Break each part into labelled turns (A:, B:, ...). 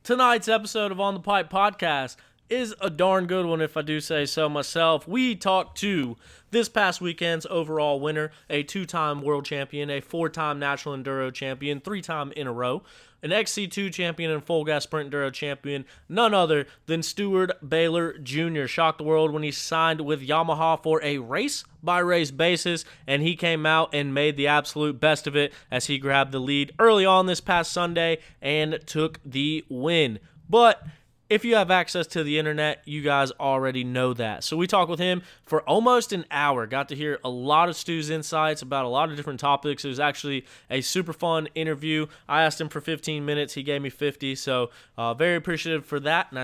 A: Tonight's episode of On the Pipe Podcast is a darn good one, if I do say so myself. We talked to this past weekend's overall winner, a two-time world champion, a four-time national enduro champion, three-time in a row, an XC2 champion and full gas sprint enduro champion, none other than Stu Baylor Jr. Shocked the world when he signed with Yamaha for a race-by-race basis, and he came out and made the absolute best of it as he grabbed the lead early on this past Sunday and took the win. But if you have access to the internet, you guys already know that. So we talked with him for almost an hour. Got to hear a lot of Stu's insights about a lot of different topics. It was actually a super fun interview. I asked him for 15 minutes. He gave me 50. So very appreciative for that. And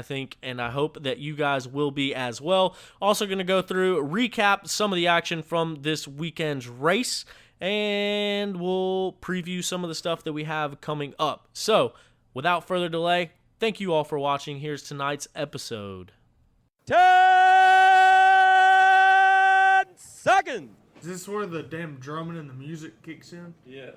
A: I hope that you guys will be as well. Also going to go through, recap some of the action from this weekend's race. And we'll preview some of the stuff that we have coming up. So without further delay, thank you all for watching. Here's tonight's episode.
B: 10 seconds.
C: Is this where the damn drumming and the music kicks in?
A: Yeah.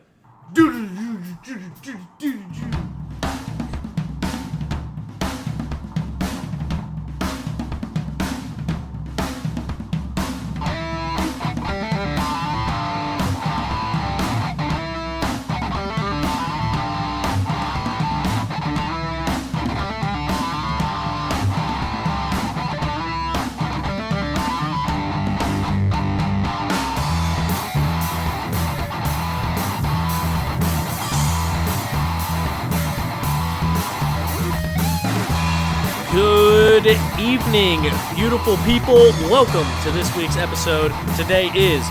A: Good evening, beautiful people. Welcome to this week's episode. Today is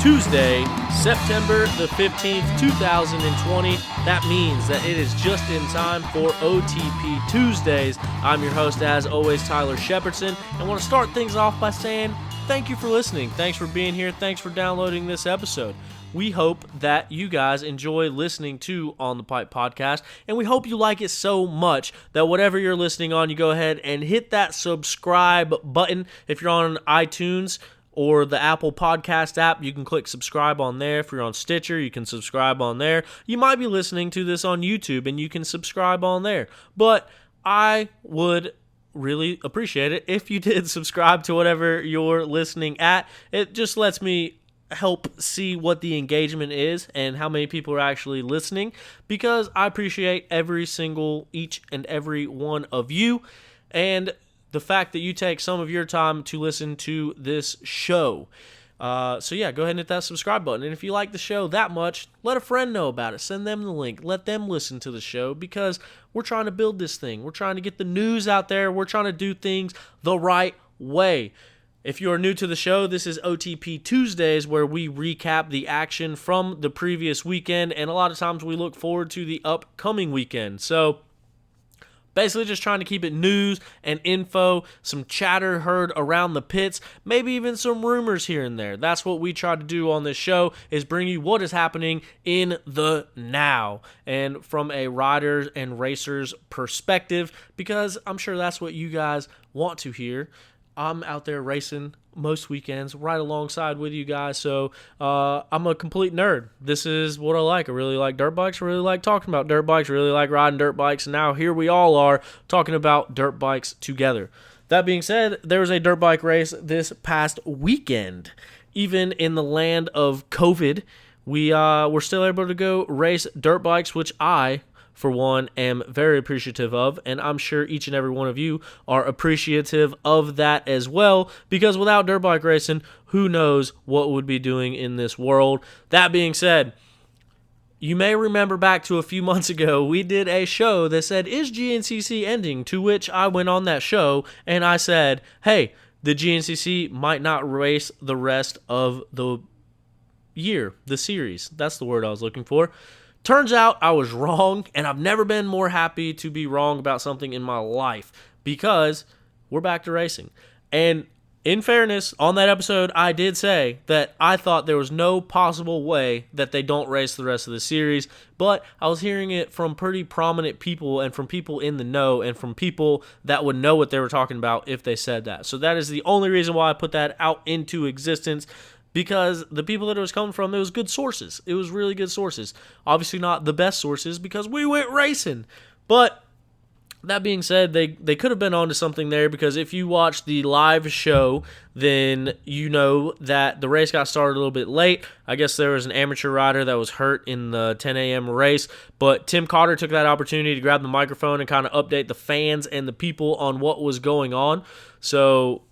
A: Tuesday, September the 15th, 2020. That means that it is just in time for OTP Tuesdays. I'm your host, as always, Tyler Shepardson, and want to start things off by saying thank you for listening. Thanks for being here. Thanks for downloading this episode. We hope that you guys enjoy listening to On the Pipe Podcast, and we hope you like it so much that whatever you're listening on, you go ahead and hit that subscribe button. If you're on iTunes or the Apple Podcast app, you can click subscribe on there. If you're on Stitcher, you can subscribe on there. You might be listening to this on YouTube, and you can subscribe on there. But I would really appreciate it if you did subscribe to whatever you're listening at. It just lets me help see what the engagement is and how many people are actually listening, because I appreciate each and every one of you, and the fact that you take some of your time to listen to this show. So yeah, go ahead and hit that subscribe button. And if you like the show that much, let a friend know about it. Send them the link. Let them listen to the show, because we're trying to build this thing. We're trying to get the news out there. We're trying to do things the right way. If you are new to the show, this is OTP Tuesdays, where we recap the action from the previous weekend, and a lot of times we look forward to the upcoming weekend. So basically just trying to keep it news and info, some chatter heard around the pits, maybe even some rumors here and there. That's what we try to do on this show, is bring you what is happening in the now, and from a rider and racer's perspective, because I'm sure that's what you guys want to hear. I'm out there racing most weekends right alongside with you guys, so I'm a complete nerd. This is what I like. I really like dirt bikes. I really like talking about dirt bikes. I really like riding dirt bikes, and now here we all are talking about dirt bikes together. That being said, there was a dirt bike race this past weekend. Even in the land of COVID, we were still able to go race dirt bikes, which I, for one, am very appreciative of, and I'm sure each and every one of you are appreciative of that as well, because without dirt bike racing, who knows what we'd be doing in this world. That being said, you may remember back to a few months ago, we did a show that said, is GNCC ending? To which I went on that show and I said, hey, the GNCC might not race the rest of the year, the series. That's the word I was looking for. Turns out I was wrong, and I've never been more happy to be wrong about something in my life, because we're back to racing. And in fairness, on that episode, I did say that I thought there was no possible way that they don't race the rest of the series, but I was hearing it from pretty prominent people, and from people in the know, and from people that would know what they were talking about if they said that. So that is the only reason why I put that out into existence, because the people that it was coming from, it was good sources. It was really good sources. Obviously not the best sources, because we went racing. But That being said, they could have been onto something there, because if you watch the live show, then you know that the race got started a little bit late. I guess there was an amateur rider that was hurt in the 10 a.m. race, but Tim Cotter took that opportunity to grab the microphone and kind of update the fans and the people on what was going on. So,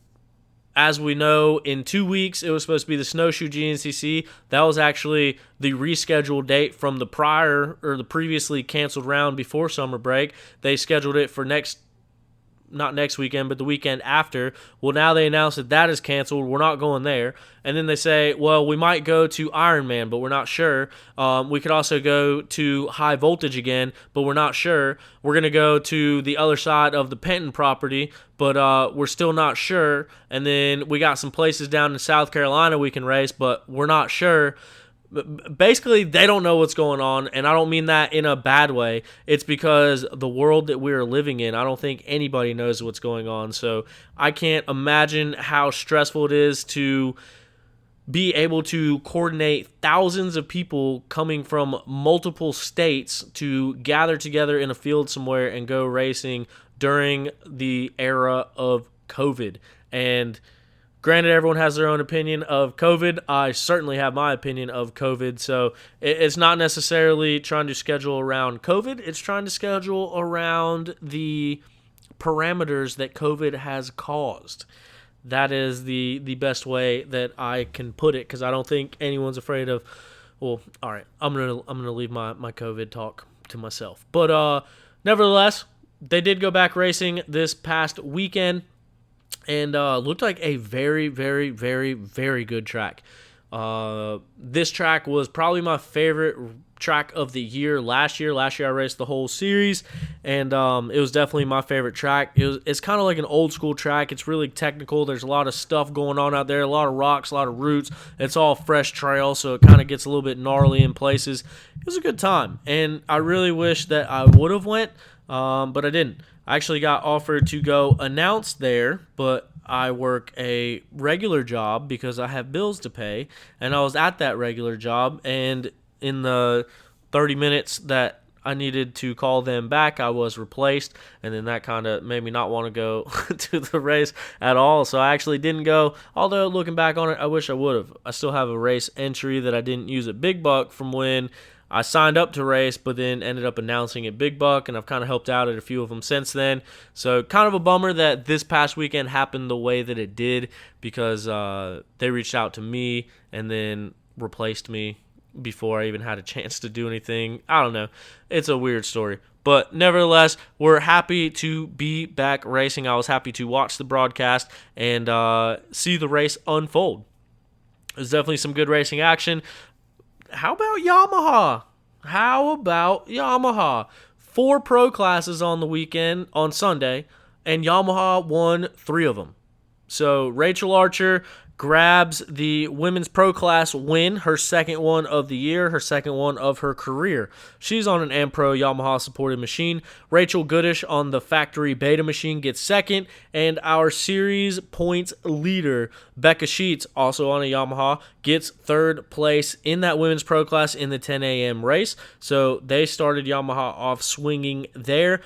A: as we know, in 2 weeks, it was supposed to be the Snowshoe GNCC. That was actually the rescheduled date from the the previously canceled round before summer break. They scheduled it for not next weekend, but the weekend after. Well, now they announced that is canceled. We're not going there. And then they say, well, we might go to Ironman, but we're not sure. We could also go to High Voltage again, but we're not sure. We're going to go to the other side of the Penton property, but we're still not sure. And then we got some places down in South Carolina we can race, but we're not sure. Basically, they don't know what's going on, and I don't mean that in a bad way. It's because the world that we're living in, I don't think anybody knows what's going on. So I can't imagine how stressful it is to be able to coordinate thousands of people coming from multiple states to gather together in a field somewhere and go racing during the era of COVID. And granted, everyone has their own opinion of COVID. I certainly have my opinion of COVID. So it's not necessarily trying to schedule around COVID. It's trying to schedule around the parameters that COVID has caused. That is the best way that I can put it, because I don't think anyone's afraid of. Well, all right, I'm gonna leave my COVID talk to myself. But nevertheless, they did go back racing this past weekend. And looked like a very, very, very, very good track. This track was probably my favorite track of the year last year. Last year I raced the whole series, and it was definitely my favorite track. It's kind of like an old school track. It's really technical. There's a lot of stuff going on out there, a lot of rocks, a lot of roots. It's all fresh trail, so it kind of gets a little bit gnarly in places. It was a good time, and I really wish that I would have went, but I didn't. I actually got offered to go announce there, but I work a regular job because I have bills to pay, and I was at that regular job, and in the 30 minutes that I needed to call them back, I was replaced, and then that kind of made me not want to go to the race at all, so I actually didn't go, although looking back on it, I wish I would have. I still have a race entry that I didn't use at Big Buck from when I signed up to race, but then ended up announcing at Big Buck, and I've kind of helped out at a few of them since then. So kind of a bummer that this past weekend happened the way that it did, because they reached out to me and then replaced me before I even had a chance to do anything. I don't know. It's a weird story. But nevertheless, we're happy to be back racing. I was happy to watch the broadcast and see the race unfold. There's definitely some good racing action. How about Yamaha? 4 pro classes on the weekend, on Sunday, and Yamaha won 3 of them. So Rachel Archer grabs the women's pro class win, her second one of the year, her second one of her career. She's on an AmPro Yamaha supported machine. Rachel Goodish on the factory beta machine gets second, and our series points leader, Becca Sheets, also on a Yamaha, gets third place in that women's pro class in the 10 a.m. race. So they started Yamaha off swinging there.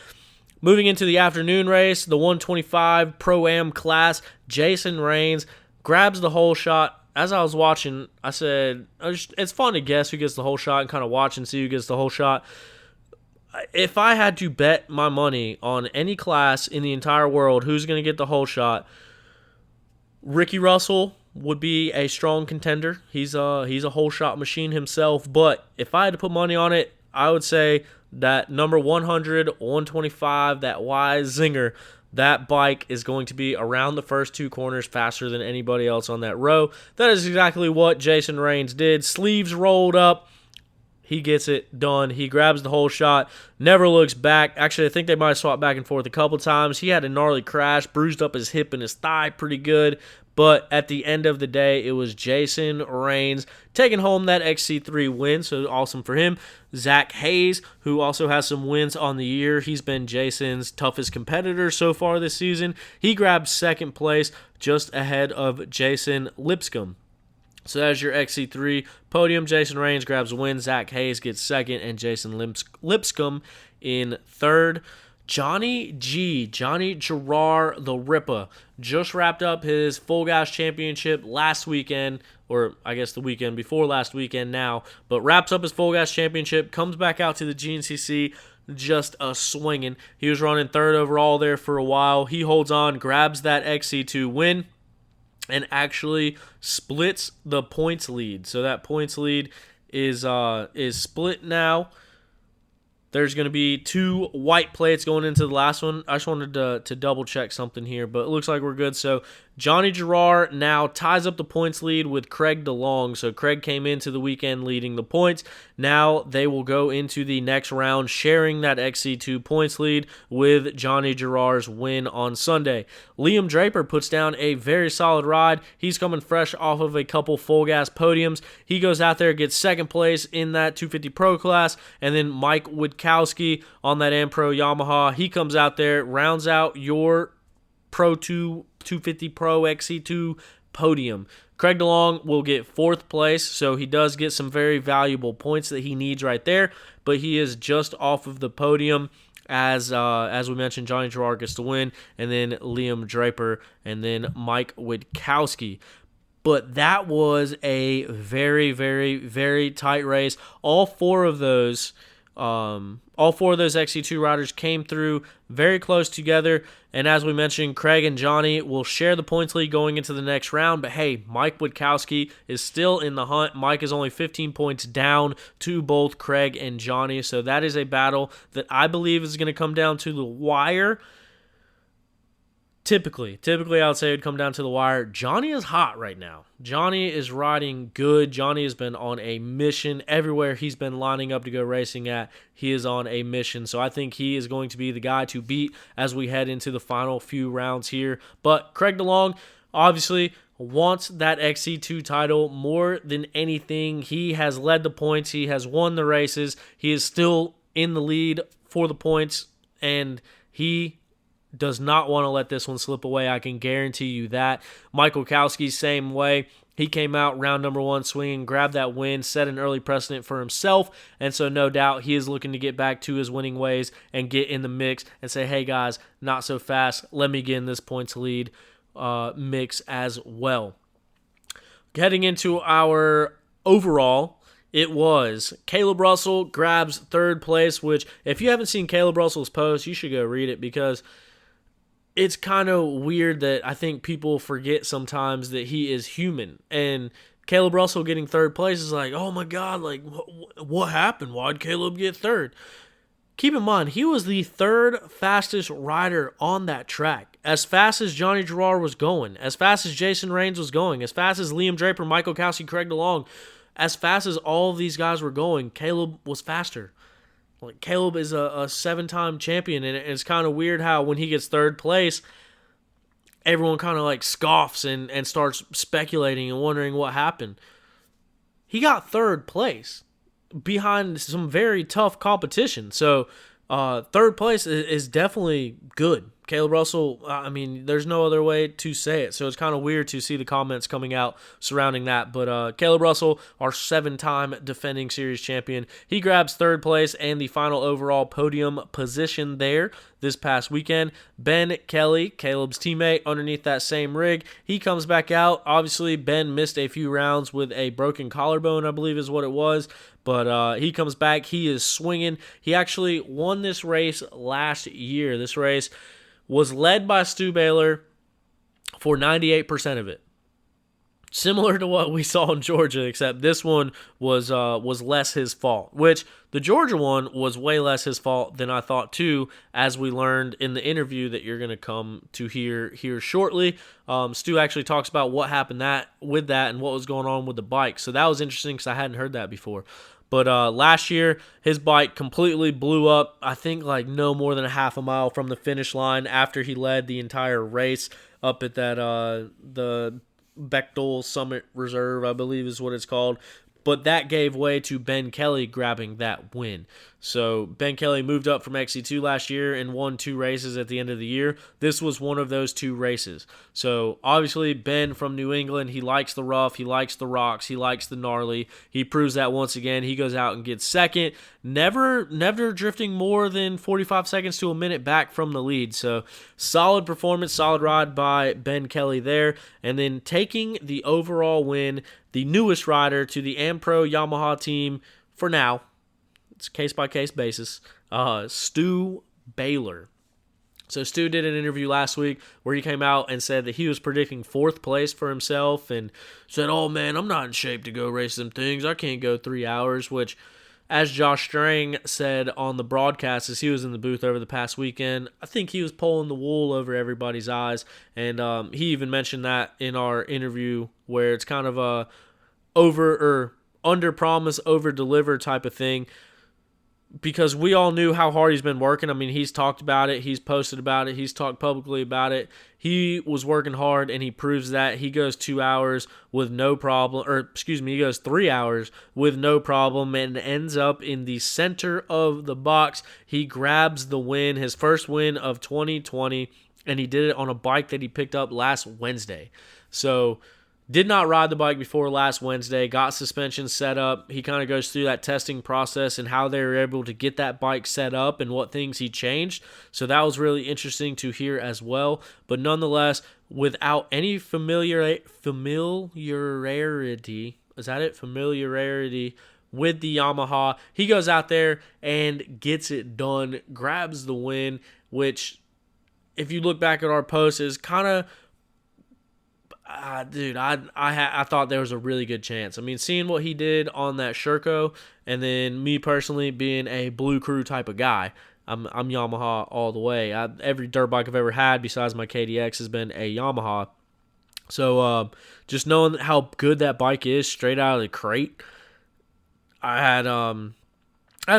A: Moving into the afternoon race, the 125 Pro-Am class, Jason Rains grabs the whole shot. As I was watching, I said, it's fun to guess who gets the whole shot and kind of watch and see who gets the whole shot. If I had to bet my money on any class in the entire world who's going to get the whole shot, Ricky Russell would be a strong contender. He's a whole shot machine himself. But if I had to put money on it, I would say that number 100, 125, that Y Zinger, that bike is going to be around the first 2 corners faster than anybody else on that row. That is exactly what Jason Rains did. Sleeves rolled up. He gets it done. He grabs the whole shot, never looks back. Actually, I think they might have swapped back and forth a couple times. He had a gnarly crash, bruised up his hip and his thigh pretty good. But at the end of the day, it was Jason Rains taking home that XC3 win, so awesome for him. Zach Hayes, who also has some wins on the year. He's been Jason's toughest competitor so far this season. He grabbed second place just ahead of Jason Lipscomb. So that's your XC3 podium. Jason Rains grabs a win. Zach Hayes gets second, and Jason Lipscomb in third. Johnny Gerard the Ripper, just wrapped up his Full Gas Championship last weekend, or I guess the weekend before last weekend now, but wraps up his Full Gas Championship, comes back out to the GNCC, just a swinging. He was running third overall there for a while. He holds on, grabs that XC2 win, and actually splits the points lead. So that points lead is split now. There's going to be 2 white plates going into the last one. I just wanted to double-check something here, but it looks like we're good. So Johnny Gerard now ties up the points lead with Craig DeLong. So Craig came into the weekend leading the points. Now they will go into the next round sharing that XC2 points lead with Johnny Gerard's win on Sunday. Liam Draper puts down a very solid ride. He's coming fresh off of a couple full gas podiums. He goes out there, gets second place in that 250 Pro class, and then Mike Witkowski on that AmPro Yamaha. He comes out there, rounds out your Pro 250 Pro XC2 podium. Craig DeLong will get fourth place, so he does get some very valuable points that he needs right there, but he is just off of the podium as we mentioned. Johnny Gerard gets to win, and then Liam Draper, and then Mike Witkowski. But that was a very, very, very tight race. All four of those XC2 riders came through very close together. And as we mentioned, Craig and Johnny will share the points lead going into the next round. But hey, Mike Witkowski is still in the hunt. Mike is only 15 points down to both Craig and Johnny. So that is a battle that I believe is going to come down to the wire. Typically, I would say it would come down to the wire. Johnny is hot right now. Johnny is riding good. Johnny has been on a mission. Everywhere he's been lining up to go racing at, he is on a mission. So I think he is going to be the guy to beat as we head into the final few rounds here. But Craig DeLong, obviously, wants that XC2 title more than anything. He has led the points. He has won the races. He is still in the lead for the points, and he does not want to let this one slip away. I can guarantee you that. Mike Witkowski, same way. He came out round number 1 swinging, grabbed that win, set an early precedent for himself, and so no doubt he is looking to get back to his winning ways and get in the mix and say, hey guys, not so fast. Let me get in this points lead mix as well. Heading into our overall, it was Caleb Russell grabs third place, which if you haven't seen Caleb Russell's post, you should go read it, because it's kind of weird that I think people forget sometimes that he is human. And Caleb Russell getting third place is like, oh my God, like what happened? Why'd Caleb get third? Keep in mind, he was the third fastest rider on that track. As fast as Johnny Gerard was going, as fast as Jason Raines was going, as fast as Liam Draper, Michael Kowski, Craig DeLong, as fast as all of these guys were going, Caleb was faster. Like, Caleb is a 7-time champion, and it's kind of weird how when he gets third place, everyone kind of like scoffs and starts speculating and wondering what happened. He got third place behind some very tough competition. So third place is definitely good. Caleb Russell, I mean, there's no other way to say it. So it's kind of weird to see the comments coming out surrounding that. But Caleb Russell, our 7-time defending series champion, he grabs third place and the final overall podium position there this past weekend. Ben Kelly, Caleb's teammate, underneath that same rig, he comes back out. Obviously, Ben missed a few rounds with a broken collarbone, I believe is what it was. But he comes back. He is swinging. He actually won this race last year. This race was led by Stu Baylor for 98% of it. Similar to what we saw in Georgia, except this one was less his fault, which the Georgia one was way less his fault than I thought too, as we learned in the interview that you're going to come to hear here shortly. Stu actually talks about what happened with that and what was going on with the bike. So that was interesting because I hadn't heard that before. But last year, his bike completely blew up, I think like no more than a half a mile from the finish line after he led the entire race up at that the Bechtel Summit Reserve, I believe is what it's called. But that gave way to Ben Kelly grabbing that win. So Ben Kelly moved up from XC2 last year and won 2 races at the end of the year. This was one of those 2 races. So obviously Ben from New England, he likes the rough, he likes the rocks, he likes the gnarly. He proves that once again. He goes out and gets second, never drifting more than 45 seconds to a minute back from the lead. So solid performance, solid ride by Ben Kelly there. And then taking the overall win, the newest rider to the AmPro Yamaha team for now. It's a case-by-case basis. Stu Baylor. So Stu did an interview last week where he came out and said that he was predicting 4th place for himself and said, "Oh, man, I'm not in shape to go race them things. I can't go 3 hours," which, as Josh Strang said on the broadcast as he was in the booth over the past weekend, I think he was pulling the wool over everybody's eyes. And he even mentioned that in our interview where it's kind of a under-promise, over-deliver type of thing. Because we all knew how hard he's been working. I mean, he's talked about it. He's posted about it. He's talked publicly about it. He was working hard, and he proves that. He goes 2 hours with no problem. He goes 3 hours with no problem and ends up in the center of the box. He grabs the win, his first win of 2020, and he did it on a bike that he picked up last Wednesday. So did not ride the bike before last Wednesday, got suspension set up. He kind of goes through that testing process and how they were able to get that bike set up and what things he changed. So that was really interesting to hear as well. But nonetheless, without any familiarity, is that it? Familiarity with the Yamaha, he goes out there and gets it done, grabs the win, which, if you look back at our post, is kind of, I thought there was a really good chance. I mean, seeing what he did on that Sherco, and then me personally being a Blue Crew type of guy, I'm Yamaha all the way. Every dirt bike I've ever had besides my KDX has been a Yamaha. So just knowing how good that bike is straight out of the crate, I had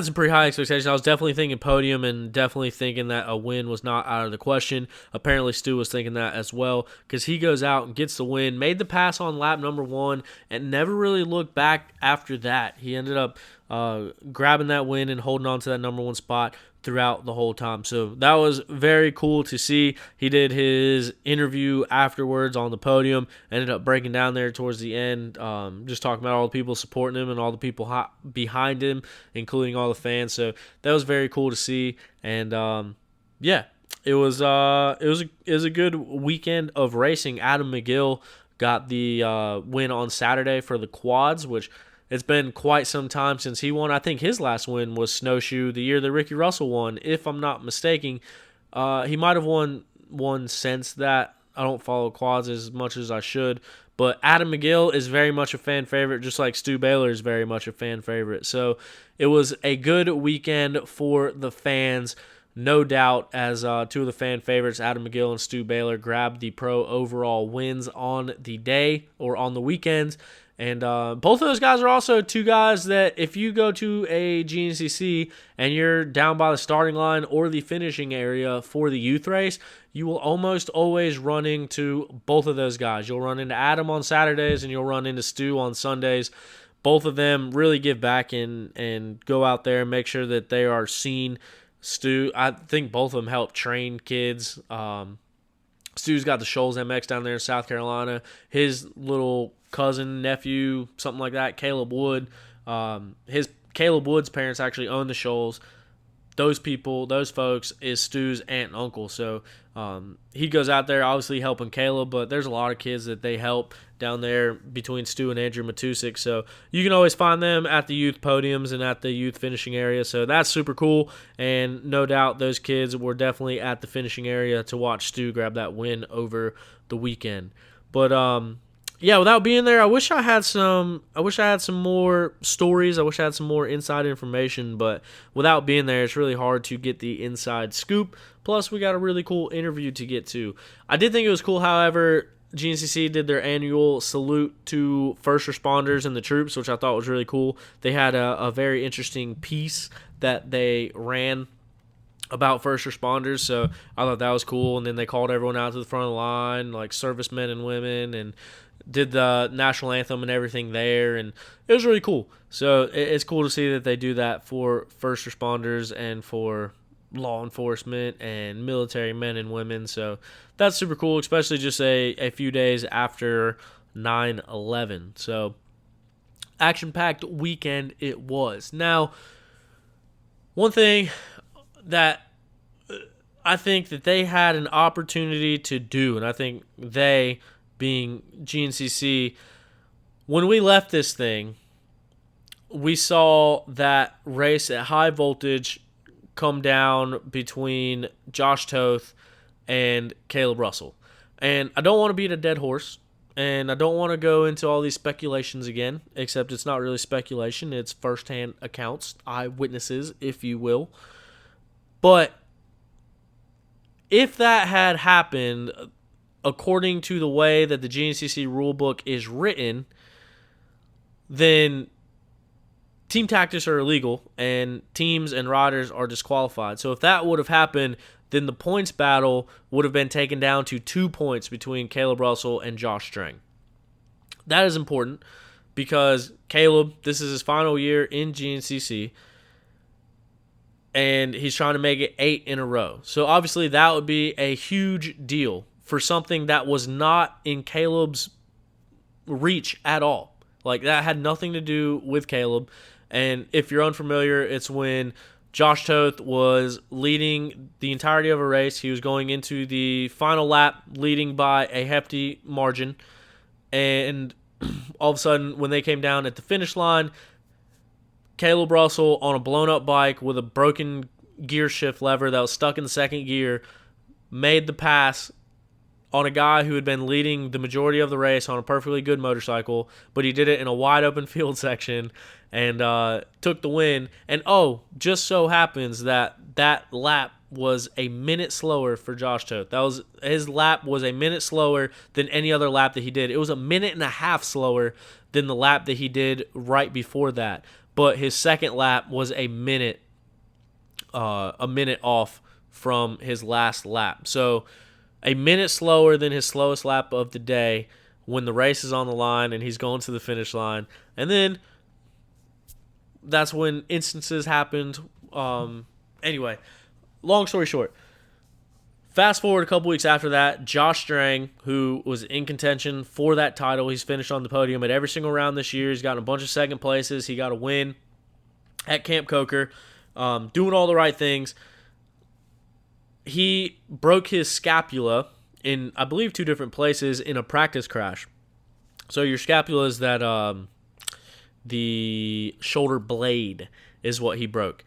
A: some pretty high expectations. I was definitely thinking podium and definitely thinking that a win was not out of the question. Apparently, Stu was thinking that as well because he goes out and gets the win, made the pass on lap number 1, and never really looked back after that. He ended up grabbing that win and holding on to that number 1 spot throughout the whole time. So that was very cool to see. He did his interview afterwards on the podium, ended up breaking down there towards the end, just talking about all the people supporting him and all the people behind him, including all the fans. So that was very cool to see. And it was a good weekend of racing. Adam McGill got the win on Saturday for the quads, which it's been quite some time since he won. I think his last win was Snowshoe, the year that Ricky Russell won, if I'm not mistaken. He might have won since that. I don't follow quads as much as I should. But Adam McGill is very much a fan favorite, just like Stu Baylor is very much a fan favorite. So it was a good weekend for the fans, no doubt, as 2 of the fan favorites, Adam McGill and Stu Baylor, grabbed the pro overall wins on the day or on the weekends. And both of those guys are also 2 guys that if you go to a GNCC and you're down by the starting line or the finishing area for the youth race, you will almost always run into both of those guys. You'll run into Adam on Saturdays and you'll run into Stu on Sundays. Both of them really give back and go out there and make sure that they are seen. Stu, I think both of them help train kids. Stu's got the Shoals MX down there in South Carolina. His little cousin, nephew, something like that, Caleb Wood. Caleb Wood's parents actually own the Shoals. Those folks is Stu's aunt and uncle. So he goes out there obviously helping Caleb, but there's a lot of kids that they help down there between Stu and Andrew Matusik. So you can always find them at the youth podiums and at the youth finishing area. So that's super cool. And no doubt those kids were definitely at the finishing area to watch Stu grab that win over the weekend. But without being there, I wish I had some more stories. I wish I had some more inside information, but without being there, it's really hard to get the inside scoop. Plus, we got a really cool interview to get to. I did think it was cool, however, GNCC did their annual salute to first responders and the troops, which I thought was really cool. They had a very interesting piece that they ran about first responders, so I thought that was cool. And then they called everyone out to the front of the line, like servicemen and women, and did the national anthem and everything there, and it was really cool. So it's cool to see that they do that for first responders and for law enforcement and military men and women. So that's super cool, especially just a few days after 9/11. So action-packed weekend it was. Now, one thing that I think that they had an opportunity to do, and I think they, being GNCC, when we left this thing, we saw that race at high voltage come down between Josh Toth and Caleb Russell. And I don't want to beat a dead horse, and I don't want to go into all these speculations again, except it's not really speculation. It's firsthand accounts, eyewitnesses, if you will. But if that had happened according to the way that the GNCC rulebook is written, then team tactics are illegal and teams and riders are disqualified. So if that would have happened, then the points battle would have been taken down to 2 points between Caleb Russell and Josh Strang. That is important because Caleb, this is his final year in GNCC, and he's trying to make it 8 in a row. So obviously that would be a huge deal for something that was not in Caleb's reach at all. Like, that had nothing to do with Caleb. And if you're unfamiliar, it's when Josh Toth was leading the entirety of a race. He was going into the final lap leading by a hefty margin. And all of a sudden, when they came down at the finish line, Caleb Russell on a blown-up bike with a broken gear shift lever that was stuck in second gear made the pass on a guy who had been leading the majority of the race on a perfectly good motorcycle, but he did it in a wide-open field section and took the win. And, just so happens that lap was a minute slower for Josh Toth. His lap was a minute slower than any other lap that he did. It was a minute and a half slower than the lap that he did right before that. But his second lap was a minute off from his last lap. So a minute slower than his slowest lap of the day when the race is on the line and he's going to the finish line. And then that's when instances happened. Anyway, long story short, fast forward a couple weeks after that, Josh Strang, who was in contention for that title, he's finished on the podium at every single round this year. He's gotten a bunch of second places. He got a win at Camp Coker, doing all the right things. He broke his scapula in, I believe, 2 different places in a practice crash. So your scapula is that the shoulder blade is what he broke.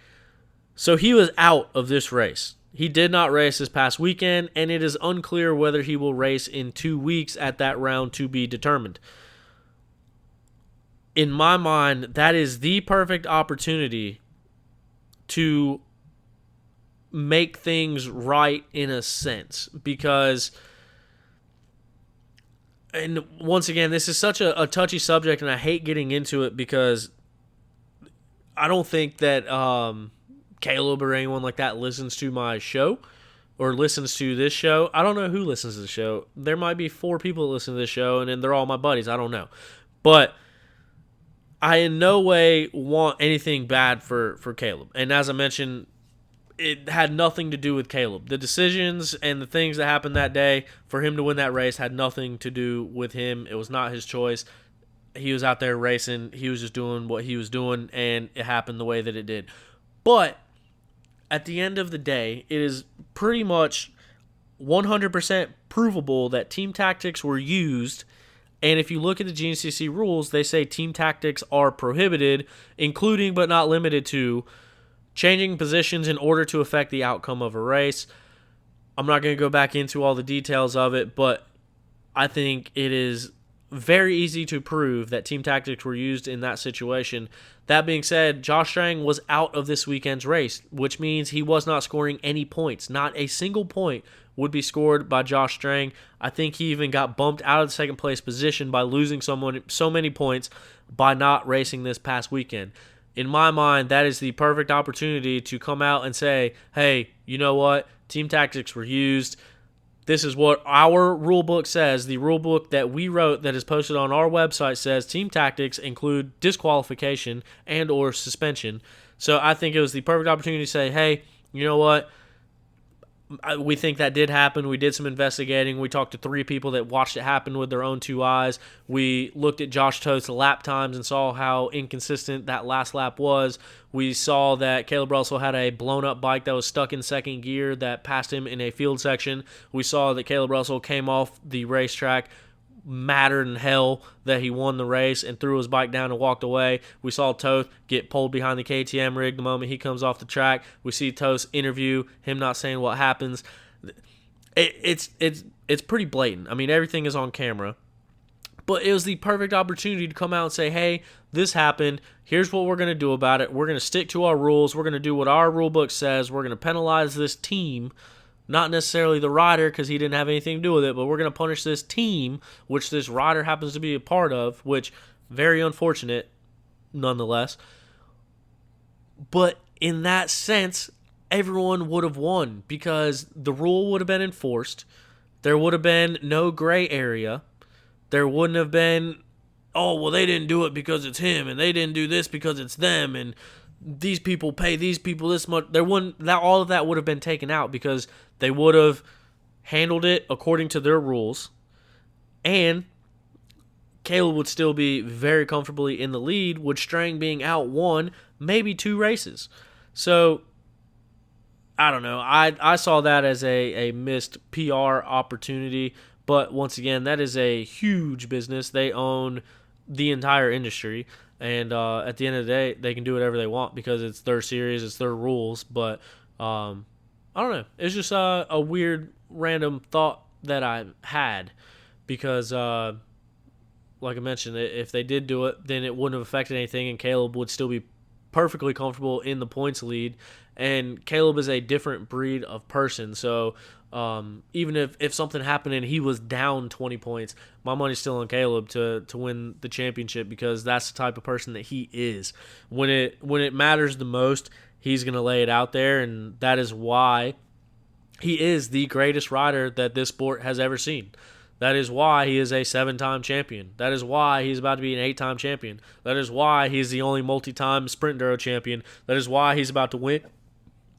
A: So he was out of this race. He did not race this past weekend, and it is unclear whether he will race in 2 weeks at that round to be determined. In my mind, that is the perfect opportunity to make things right in a sense, because, and once again, this is such a touchy subject, and I hate getting into it because I don't think that Caleb or anyone like that listens to my show or listens to this show. I don't know who listens to the show. There might be 4 people that listen to this show, and then they're all my buddies. I don't know. But I in no way want anything bad for Caleb. And as I mentioned, it had nothing to do with Caleb. The decisions and the things that happened that day for him to win that race had nothing to do with him. It was not his choice. He was out there racing. He was just doing what he was doing, and it happened the way that it did. But at the end of the day, it is pretty much 100% provable that team tactics were used. And if you look at the GNCC rules, they say team tactics are prohibited, including but not limited to changing positions in order to affect the outcome of a race. I'm not going to go back into all the details of it, but I think it is very easy to prove that team tactics were used in that situation. That being said, Josh Strang was out of this weekend's race, which means he was not scoring any points. Not a single point would be scored by Josh Strang. I think he even got bumped out of the second place position by losing so many points by not racing this past weekend. in my mind, that is the perfect opportunity to come out and say, hey, you know what? Team tactics were used. This is what our rule book says. The rule book that we wrote that is posted on our website says team tactics include disqualification and or suspension. So I think it was the perfect opportunity to say, hey, you know what? We think that did happen. We did some investigating. We talked to 3 people that watched it happen with their own 2 eyes. We looked at Josh Toth's lap times and saw how inconsistent that last lap was. We saw that Caleb Russell had a blown-up bike that was stuck in second gear that passed him in a field section. We saw that Caleb Russell came off the racetrack mattered in hell that he won the race and threw his bike down and walked away. We saw Toth get pulled behind the KTM rig the moment he comes off the track. We see Toth's interview, him not saying what happens. It's pretty blatant. I mean, everything is on camera. But it was the perfect opportunity to come out and say, hey, this happened. Here's what we're going to do about it. We're going to stick to our rules. We're going to do what our rule book says. We're going to penalize this team. Not necessarily the rider because he didn't have anything to do with it, but we're going to punish this team, which this rider happens to be a part of, which very unfortunate nonetheless. But in that sense, everyone would have won because the rule would have been enforced. There would have been no gray area. There wouldn't have been, oh, well, they didn't do it because it's him, and they didn't do this because it's them, and these people pay these people this much. There wouldn't that all of that would have been taken out because they would have handled it according to their rules, and Caleb would still be very comfortably in the lead, with Strang being out 1, maybe 2 races. So I don't know. I saw that as a missed PR opportunity, but once again, that is a huge business. They own the entire industry. And at the end of the day, they can do whatever they want because it's their series, it's their rules. But I don't know. It's just a weird, random thought that I had because, like I mentioned, if they did do it, then it wouldn't have affected anything, and Caleb would still be perfectly comfortable in the points lead. And Caleb is a different breed of person, so even if something happened and he was down 20 points, my money's still on Caleb to win the championship because that's the type of person that he is. When it matters the most, he's going to lay it out there, and that is why he is the greatest rider that this sport has ever seen. That is why he is a 7-time champion. That is why he's about to be an 8-time champion. That is why he's the only multi-time Sprint Enduro champion. That is why he's about to win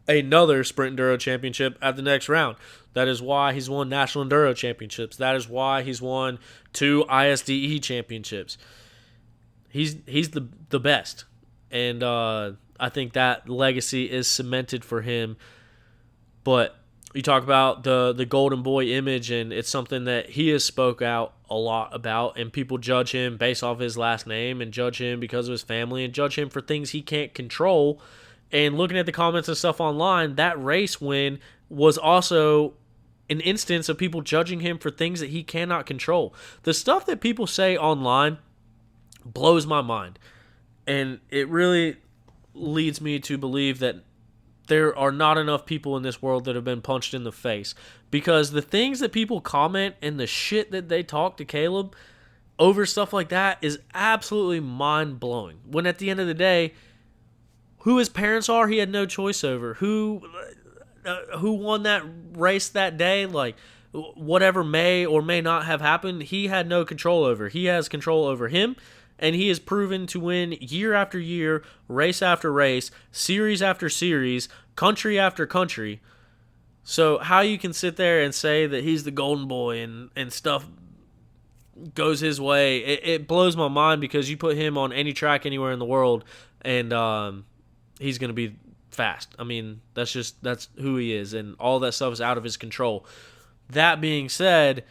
A: another Sprint Enduro championship at the next round. That is why he's won National Enduro championships. That is why he's won 2 ISDE championships. He's the best. And I think that legacy is cemented for him. But you talk about the golden boy image, and it's something that he has spoke out a lot about, and people judge him based off his last name and judge him because of his family and judge him for things he can't control. And looking at the comments and stuff online, that race win was also an instance of people judging him for things that he cannot control. The stuff that people say online blows my mind. And it really leads me to believe that there are not enough people in this world that have been punched in the face. Because the things that people comment and the shit that they talk to Caleb over stuff like that is absolutely mind-blowing. When at the end of the day, who his parents are, he had no choice over. Who won that race that day, like whatever may or may not have happened, he had no control over. He has control over him, and he is proven to win year after year, race after race, series after series, country after country. So how you can sit there and say that he's the golden boy and stuff goes his way, it blows my mind, because you put him on any track anywhere in the world, and he's going to be fast. I mean, that's who he is, and all that stuff is out of his control. That being said,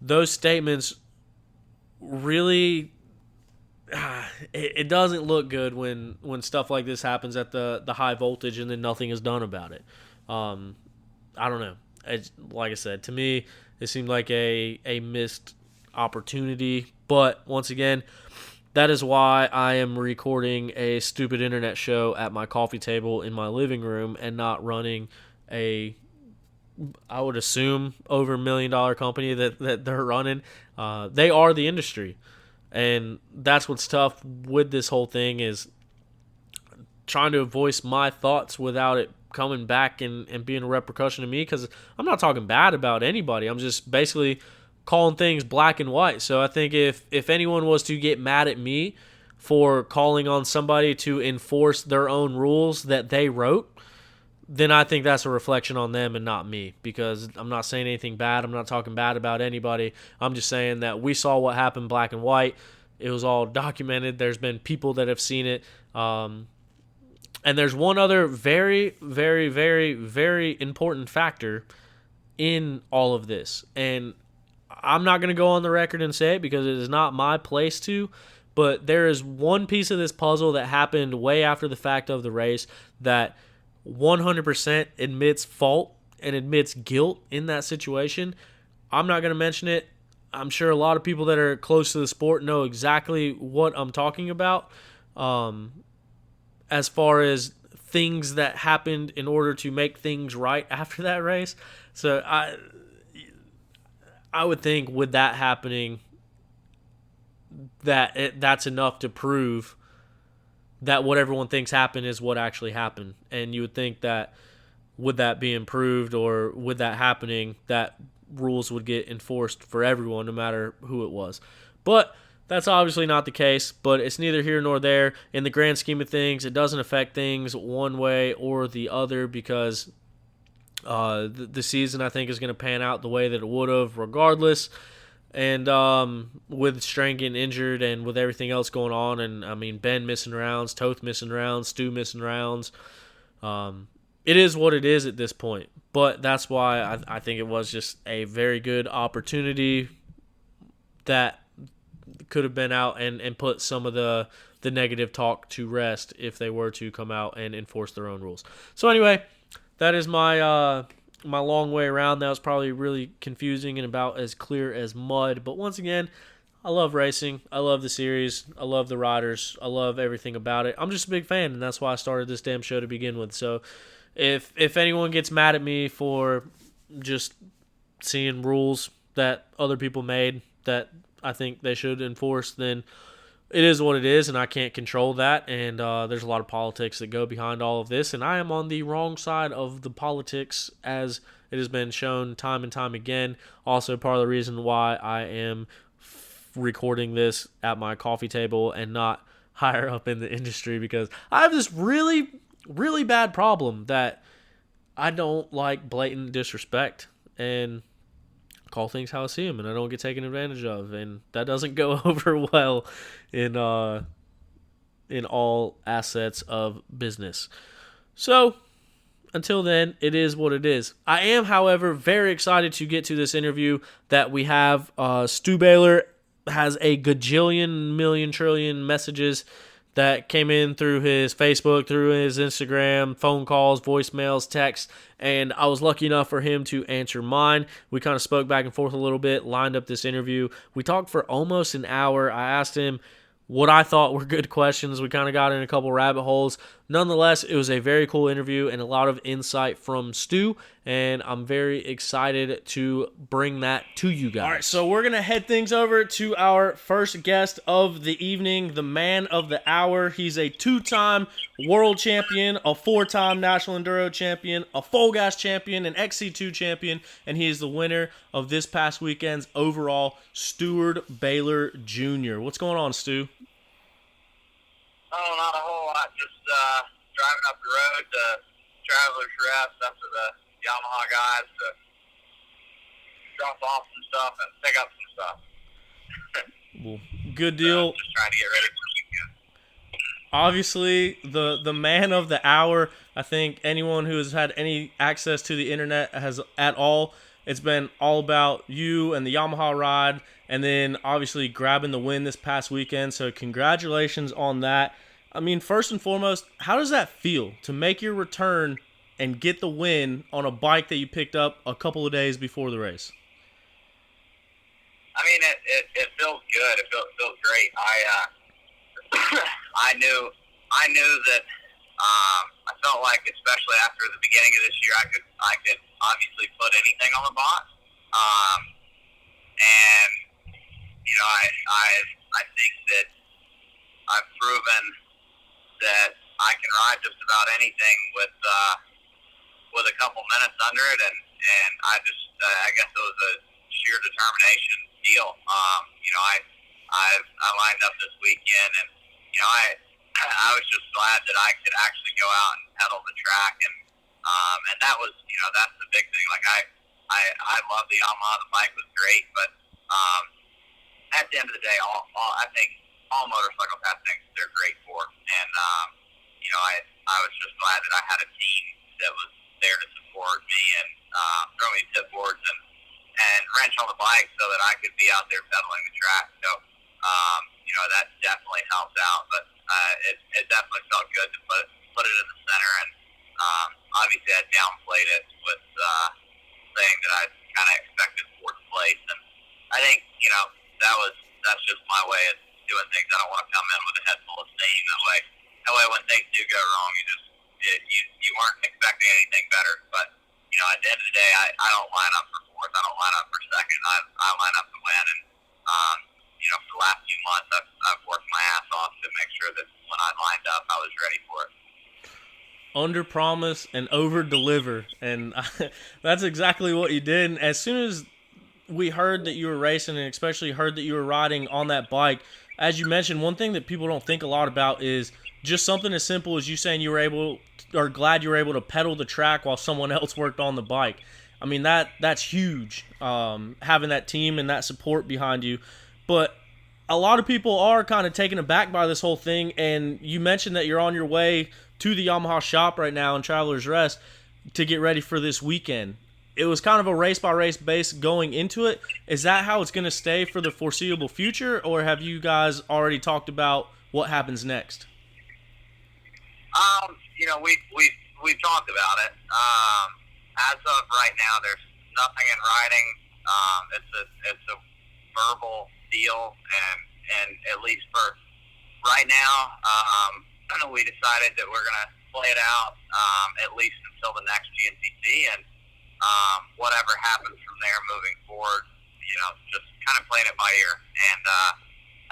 A: those statements really, it doesn't look good when stuff like this happens at the high voltage and then nothing is done about it. I don't know. It's, like I said, to me, it seemed like a missed opportunity. But once again, that is why I am recording a stupid internet show at my coffee table in my living room and not running I would assume, over $1 million company that they're running. They are the industry. And that's what's tough with this whole thing is trying to voice my thoughts without it coming back and being a repercussion to me, because I'm not talking bad about anybody. I'm just basically calling things black and white. So I think if anyone was to get mad at me for calling on somebody to enforce their own rules that they wrote, then I think that's a reflection on them and not me, because I'm not saying anything bad. I'm not talking bad about anybody. I'm just saying that we saw what happened black and white. It was all documented. There's been people that have seen it. And there's one other very, very, very, very important factor in all of this. And I'm not going to go on the record and say it because it is not my place to, but there is one piece of this puzzle that happened way after the fact of the race that 100% admits fault and admits guilt in that situation. I'm not going to mention it. I'm sure a lot of people that are close to the sport know exactly what I'm talking about. As far as things that happened in order to make things right after that race. So I would think with that happening, that's enough to prove that what everyone thinks happened is what actually happened. And you would think that with that being proved or with that happening, that rules would get enforced for everyone, no matter who it was. But that's obviously not the case, but it's neither here nor there. In the grand scheme of things, it doesn't affect things one way or the other, because the season, I think, is going to pan out the way that it would have regardless. And with Strang getting injured and with everything else going on, and, I mean, Ben missing rounds, Toth missing rounds, Stu missing rounds, it is what it is at this point. But that's why I think it was just a very good opportunity that could have been out and put some of the negative talk to rest if they were to come out and enforce their own rules. So anyway, that is my my long way around. That was probably really confusing and about as clear as mud. But once again, I love racing. I love the series. I love the riders. I love everything about it. I'm just a big fan, and that's why I started this damn show to begin with. So if anyone gets mad at me for just seeing rules that other people made that I think they should enforce, then it is what it is, and I can't control that. And there's a lot of politics that go behind all of this, and I am on the wrong side of the politics, as it has been shown time and time again. Also, part of the reason why I am recording this at my coffee table and not higher up in the industry, because I have this really, really bad problem that I don't like blatant disrespect and call things how I see them, and I don't get taken advantage of, and that doesn't go over well in all assets of business. So until then, it is what it is. I am, however, very excited to get to this interview that we have. Stu Baylor has a gajillion, million, trillion messages that came in through his Facebook, through his Instagram, phone calls, voicemails, texts, and I was lucky enough for him to answer mine. We kind of spoke back and forth a little bit, lined up this interview. We talked for almost an hour. I asked him what I thought were good questions. We kind of got in a couple rabbit holes. Nonetheless, it was a very cool interview and a lot of insight from Stu, and I'm very excited to bring that to you guys. All right, so we're going to head things over to our first guest of the evening, the man of the hour. He's a two-time world champion, a four-time National Enduro champion, a full gas champion, an XC2 champion, and he is the winner of this past weekend's overall, Stu Baylor Jr. What's going on, Stu?
D: Oh, not a whole lot. Just driving up the road to Travelers Rest after the Yamaha guys to drop off some stuff and pick up some stuff.
A: Well, good deal.
D: Just trying to get ready for the weekend.
A: Obviously, the man of the hour. I think anyone who has had any access to the internet has at all. It's been all about you and the Yamaha ride, and then obviously grabbing the win this past weekend. So congratulations on that. I mean, first and foremost, how does that feel to make your return and get the win on a bike that you picked up a couple of days before the race?
D: I mean, it feels good. It feels great. I knew that. I felt like, especially after the beginning of this year, I could obviously put anything on the box. And you know, I think that I've proven that I can ride just about anything with a couple minutes under it, and I guess it was a sheer determination deal. I lined up this weekend, and I was just glad that I could actually go out and pedal the track, and that was that's the big thing. Like I love the Yamaha. The bike was great, but at the end of the day, I think all motorcycles have things they're great for, and I was just glad that I had a team that was there to support me and throw me tip boards and wrench on the bike so that I could be out there pedaling the track. So that definitely helped out, but it definitely felt good to put it in the center, and obviously I downplayed it with saying that I kind of expected fourth place, and I think that's just my way of doing things. I don't want to come in with a head full of steam. That way when things do go wrong, you weren't expecting anything better. But at the end of the day, I don't line up for fourth. I don't line up for second. I line up to win, and for the last few months, I've worked my ass off to make sure that when I lined up, I was ready for it.
A: Under promise and over deliver, and that's exactly what you did. And as soon as we heard that you were racing, and especially heard that you were riding on that bike, as you mentioned, one thing that people don't think a lot about is just something as simple as you saying you were glad you were able to pedal the track while someone else worked on the bike. I mean, that's huge, having that team and that support behind you. But a lot of people are kind of taken aback by this whole thing, and you mentioned that you're on your way to the Yamaha shop right now in Travelers Rest to get ready for this weekend. It was kind of a race-by-race base going into it. Is that how it's going to stay for the foreseeable future, or have you guys already talked about what happens next?
D: We've talked about it. As of right now, there's nothing in writing. It's a verbal deal, and at least for right now, we decided that we're going to play it out at least until the next GNCC, and whatever happens from there moving forward, just kind of playing it by ear. And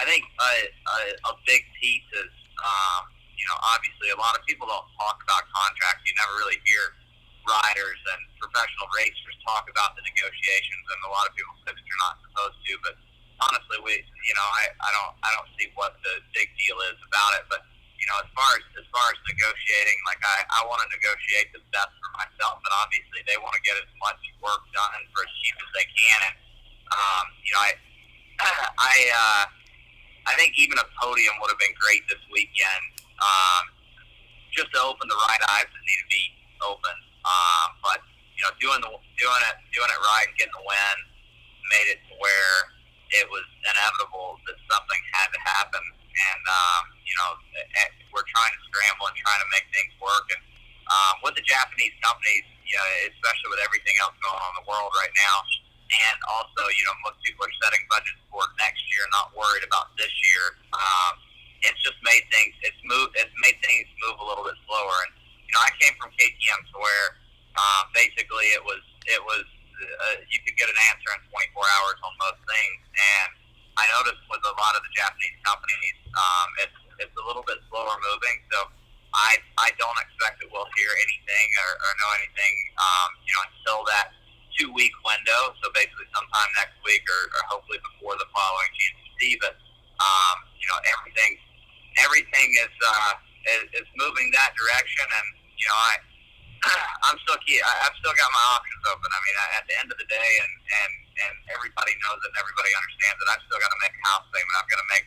D: I think a big piece is, obviously a lot of people don't talk about contracts. You never really hear riders and professional racers talk about the negotiations, and a lot of people say that you're not supposed to. But honestly, I don't see what the big deal is about it. But as far as negotiating, like I want to negotiate the best for myself, but obviously they want to get as much work done for as cheap as they can. And I think even a podium would have been great this weekend, just to open the right eyes that need to be opened. But doing it right and getting the win made it to where it was inevitable that something had to happen. And we're trying to scramble and trying to make things work. And with the Japanese companies, especially with everything else going on in the world right now, and also most people are setting budgets for next year, not worried about this year. It's just made things made things move a little bit slower. And I came from KTM to where basically it was you could get an answer in 24 hours on most things. And I noticed with a lot of the Japanese companies, it's a little bit slower moving. So I don't expect that we'll hear anything or know anything, until that 2-week window. So basically sometime next week or hopefully before the following GNCC. But everything is moving that direction, and I've still got my options open. I mean, at the end of the day, and everybody knows it, and everybody understands that I've still got to make a house payment. I've got to make.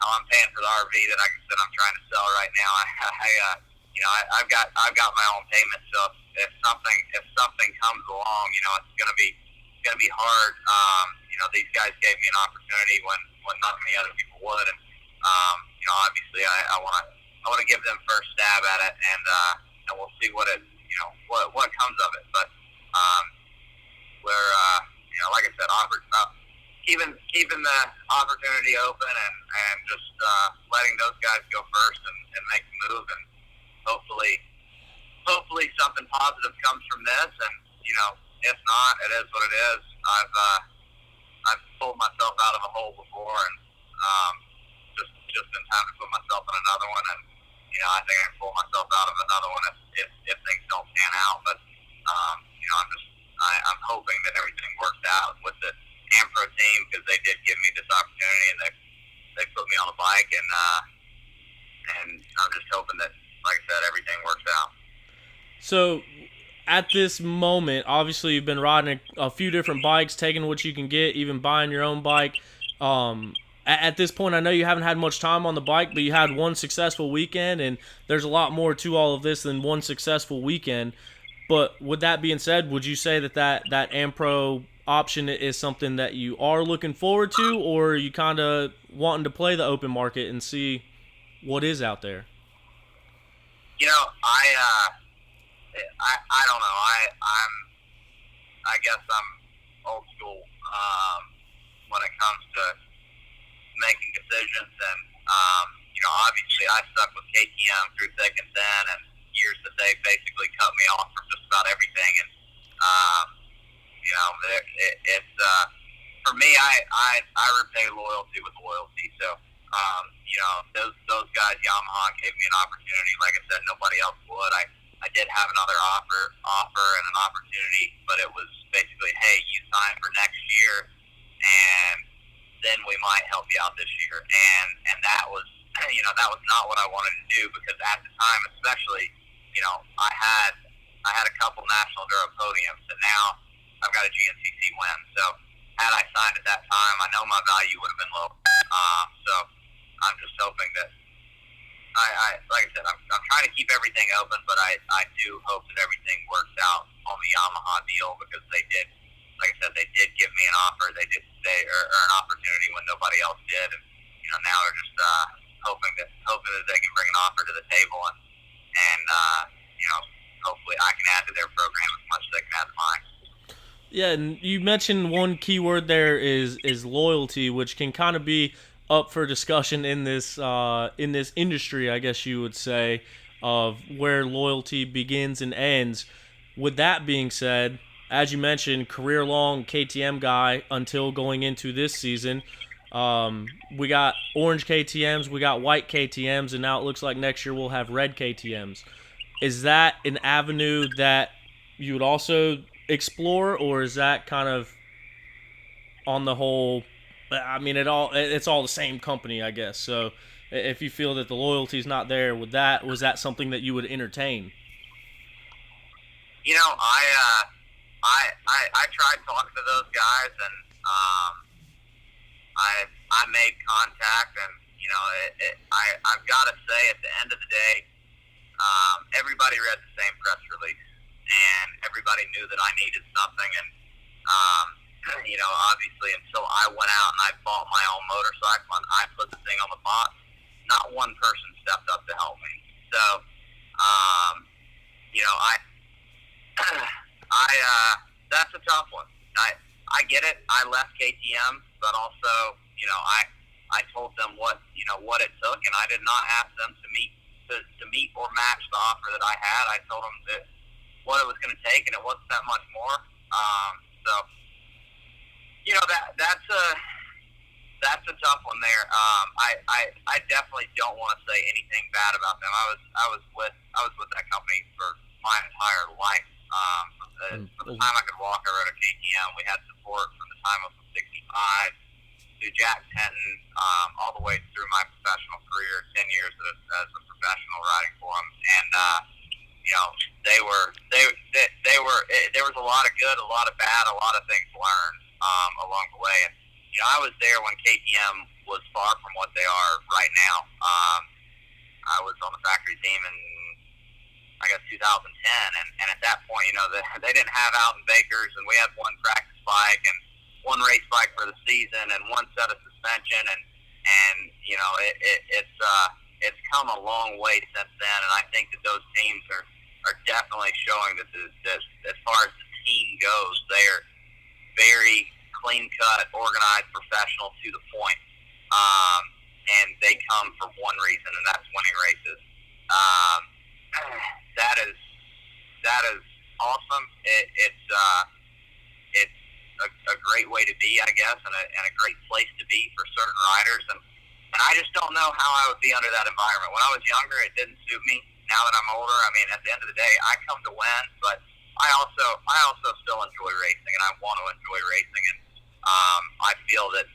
D: I'm paying for the RV that I'm trying to sell right now. I've got my own payment. So if something comes along, it's gonna be hard. These guys gave me an opportunity when not many other people would, and obviously I want to give them first stab at it, and we'll see what comes of it. But we're like I said, keeping the opportunity open and just letting those guys go first and make the move, and hopefully something positive comes from this. And if not, it is what it is. I've pulled myself out of a hole before, and just in time to put myself in another one. And I think I can pull myself out of another one if things don't pan out. But I'm hoping that everything works out with the AmPro team, because they did give me this opportunity and they put me on the bike, and I'm just hoping that, like I said, everything works out.
A: So, at this moment, obviously you've been riding a few different bikes, taking what you can get, even buying your own bike. At this point, I know you haven't had much time on the bike, but you had one successful weekend, and there's a lot more to all of this than one successful weekend. But with that being said, would you say that AmPro option is something that you are looking forward to, or are you kind of wanting to play the open market and see what is out there?
D: I don't know. I guess I'm old school when it comes to making decisions, and obviously I stuck with KTM through thick and thin, and years that they basically cut me off from just about everything, and it's for me, I repay loyalty with loyalty. So those guys, Yamaha, gave me an opportunity. Like I said, nobody else would. I did have another offer and an opportunity, but it was basically, hey, you sign for next year, and then we might help you out this year. And that was not what I wanted to do, because at the time, especially, I had a couple national Enduro podiums, and now I've got a GNCC win. So had I signed at that time, I know my value would have been low. So I'm just hoping that like I said, I'm trying to keep everything open, but I do hope that everything works out on the Yamaha deal, because they did, like I said, they did give me an offer. They did say, or an opportunity when nobody else did, and now they're just hoping that they can bring an offer to the table, and hopefully I can add to their program as much as they can add to mine.
A: Yeah, and you mentioned one key word there is loyalty, which can kind of be up for discussion in this industry, I guess you would say, of where loyalty begins and ends. With that being said, as you mentioned, career-long KTM guy until going into this season. We got orange KTMs, we got white KTMs, and now it looks like next year we'll have red KTMs. Is that an avenue that you would also explore, or is that kind of on the whole? I mean, it's all the same company, I guess. So if you feel that the loyalty is not there, was that something that you would entertain?
D: I tried talking to those guys, and I made contact, and I've got to say, at the end of the day, everybody read the same press release, and everybody knew that I needed something, and obviously, until I went out and I bought my own motorcycle and I put the thing on the box, not one person stepped up to help me. So, that's a tough one. I get it. I left KTM, but also, I told them what it took, and I did not ask them to meet or match the offer that I had. I told them that what it was going to take, and it wasn't that much more. So, that's a tough one there. I definitely don't want to say anything bad about them. I was with that company for my entire life. From the time I could walk, I rode a KTM. We had support from the time I was 65 to Jack Tenton, all the way through my professional career, 10 years as a professional riding for them. And there was a lot of good, a lot of bad, a lot of things learned along the way. And I was there when KTM was far from what they are right now. I was on the factory team in, I guess, 2010, and at that point, they didn't have Alton Bakers, and we had one practice bike and one race bike for the season and one set of suspension, and it's come a long way since then, and I think that those teams are definitely showing that as far as the team goes, they are very clean-cut, organized, professional to the point, and they come for one reason, and that's winning races. That is awesome. It's a great way to be, I guess, and a great place to be for certain riders. And And I just don't know how I would be under that environment. When I was younger, it didn't suit me. Now that I'm older, I mean, at the end of the day, I come to win, but I also still enjoy racing, and I want to enjoy racing. And I feel that,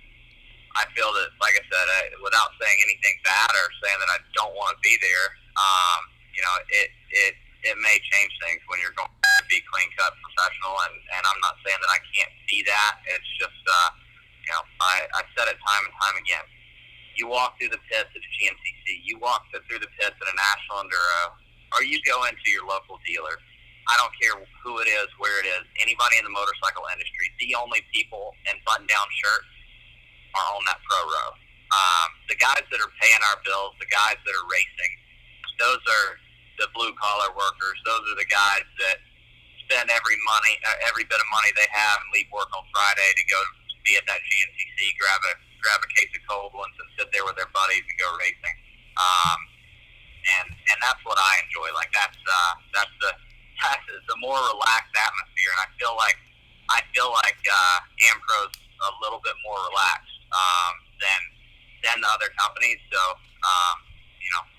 D: like I said, without saying anything bad or saying that I don't want to be there, it may change things when you're going to be clean cut professional. And I'm not saying that I can't be that. It's just, I said it time and time again. You walk through the pits at a GNCC, you walk through the pits at a National Enduro, or you go into your local dealer. I don't care who it is, where it is, anybody in the motorcycle industry, the only people in button-down shirts are on that pro row. The guys that are paying our bills, the guys that are racing, those are the blue-collar workers. Those are the guys that spend every bit of money they have and leave work on Friday to go be at that GNCC, grab a case of cold ones and sit there with their buddies and go racing. And that's what I enjoy. Like that's the more relaxed atmosphere, and I feel like AmPro's a little bit more relaxed than the other companies. So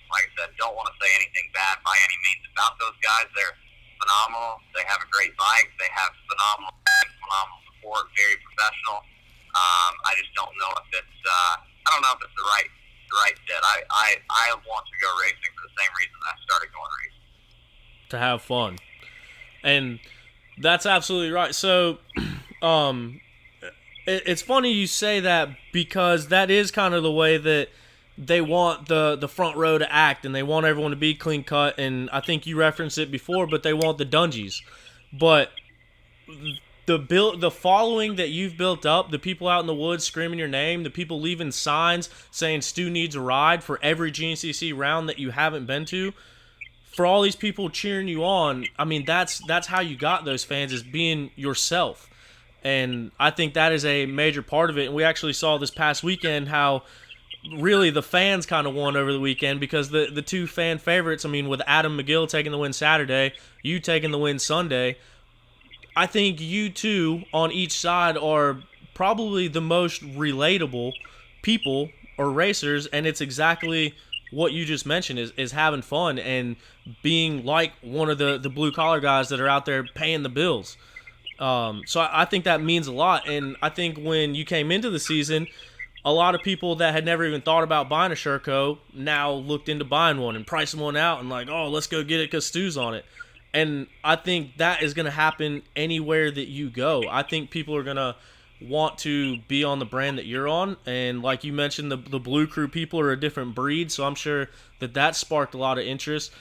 D: like I said, don't want to say anything bad by any means about those guys. They're phenomenal. They have a great bike. They have phenomenal support. Very professional. I just don't know if it's the right fit. I want to go racing for the same reason I started going racing.
A: To have fun. And that's absolutely right. So it's funny you say that, because that is kind of the way that they want the front row to act, and they want everyone to be clean cut. And I think you referenced it before, but they want the dungeons. But the following that you've built up, the people out in the woods screaming your name, the people leaving signs saying Stu needs a ride for every GNCC round that you haven't been to, for all these people cheering you on, I mean, that's how you got those fans, is being yourself. And I think that is a major part of it. And we actually saw this past weekend how really the fans kind of won over the weekend, because the two fan favorites, I mean, with Adam McGill taking the win Saturday, you taking the win Sunday, I think you two on each side are probably the most relatable people or racers, and it's exactly what you just mentioned, is having fun and being like one of the blue-collar guys that are out there paying the bills. So I think that means a lot. And I think when you came into the season, a lot of people that had never even thought about buying a Sherco now looked into buying one and pricing one out and like, oh, let's go get it because Stu's on it. And I think that is going to happen anywhere that you go. I think people are going to want to be on the brand that you're on. And like you mentioned, the Blue Crew people are a different breed, so I'm sure that sparked a lot of interest.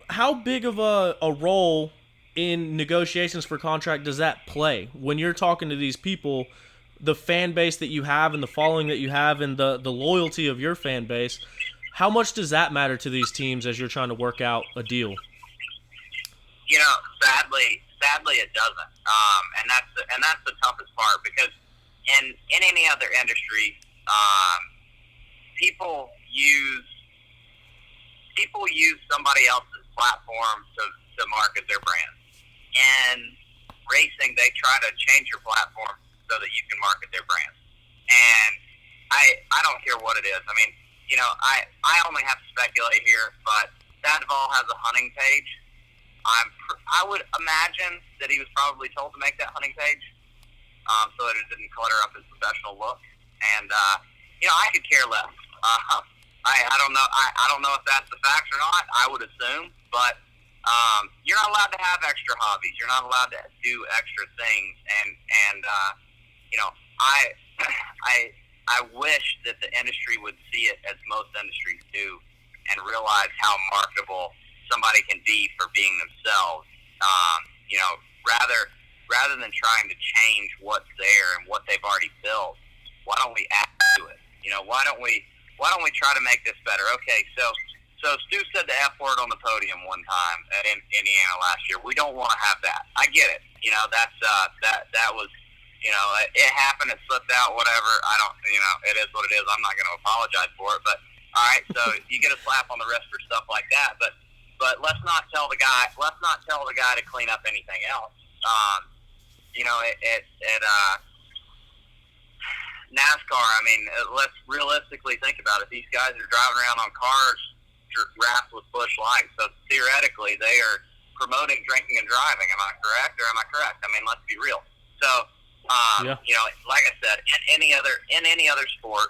A: How big of a role in negotiations for contract does that play when you're talking to these people, the fan base that you have and the following that you have and the loyalty of your fan base? How much does that matter to these teams as you're trying to work out a deal?
D: Sadly it doesn't. And that's the toughest part, because in any other industry, people use somebody else's platform to market their brand. And racing, they try to change your platform so that you can market their brand. And I don't care what it is. I mean, I only have to speculate here, but Sandoval has a hunting page. I would imagine that he was probably told to make that hunting page, so that it didn't clutter up his professional look. And I could care less. I don't know. I don't know if that's the facts or not. I would assume, but you're not allowed to have extra hobbies. You're not allowed to do extra things. And I wish that the industry would see it as most industries do, and realize how marketable somebody can be for being themselves. Rather than trying to change what's there and what they've already built, why don't we add to it? Why don't we try to make this better? Okay, so Stu said the F word on the podium one time at Indiana last year. We don't want to have that. I get it. That was, it happened. It slipped out. Whatever. It is what it is. I'm not going to apologize for it. But all right, so you get a slap on the wrist for stuff like that. But let's not tell the guy to clean up anything else. NASCAR, I mean, let's realistically think about it. These guys are driving around on cars wrapped with Busch Lights, so theoretically they are promoting drinking and driving. Am I correct, or am I correct? I mean, let's be real. So, you know, like I said, in any other sport,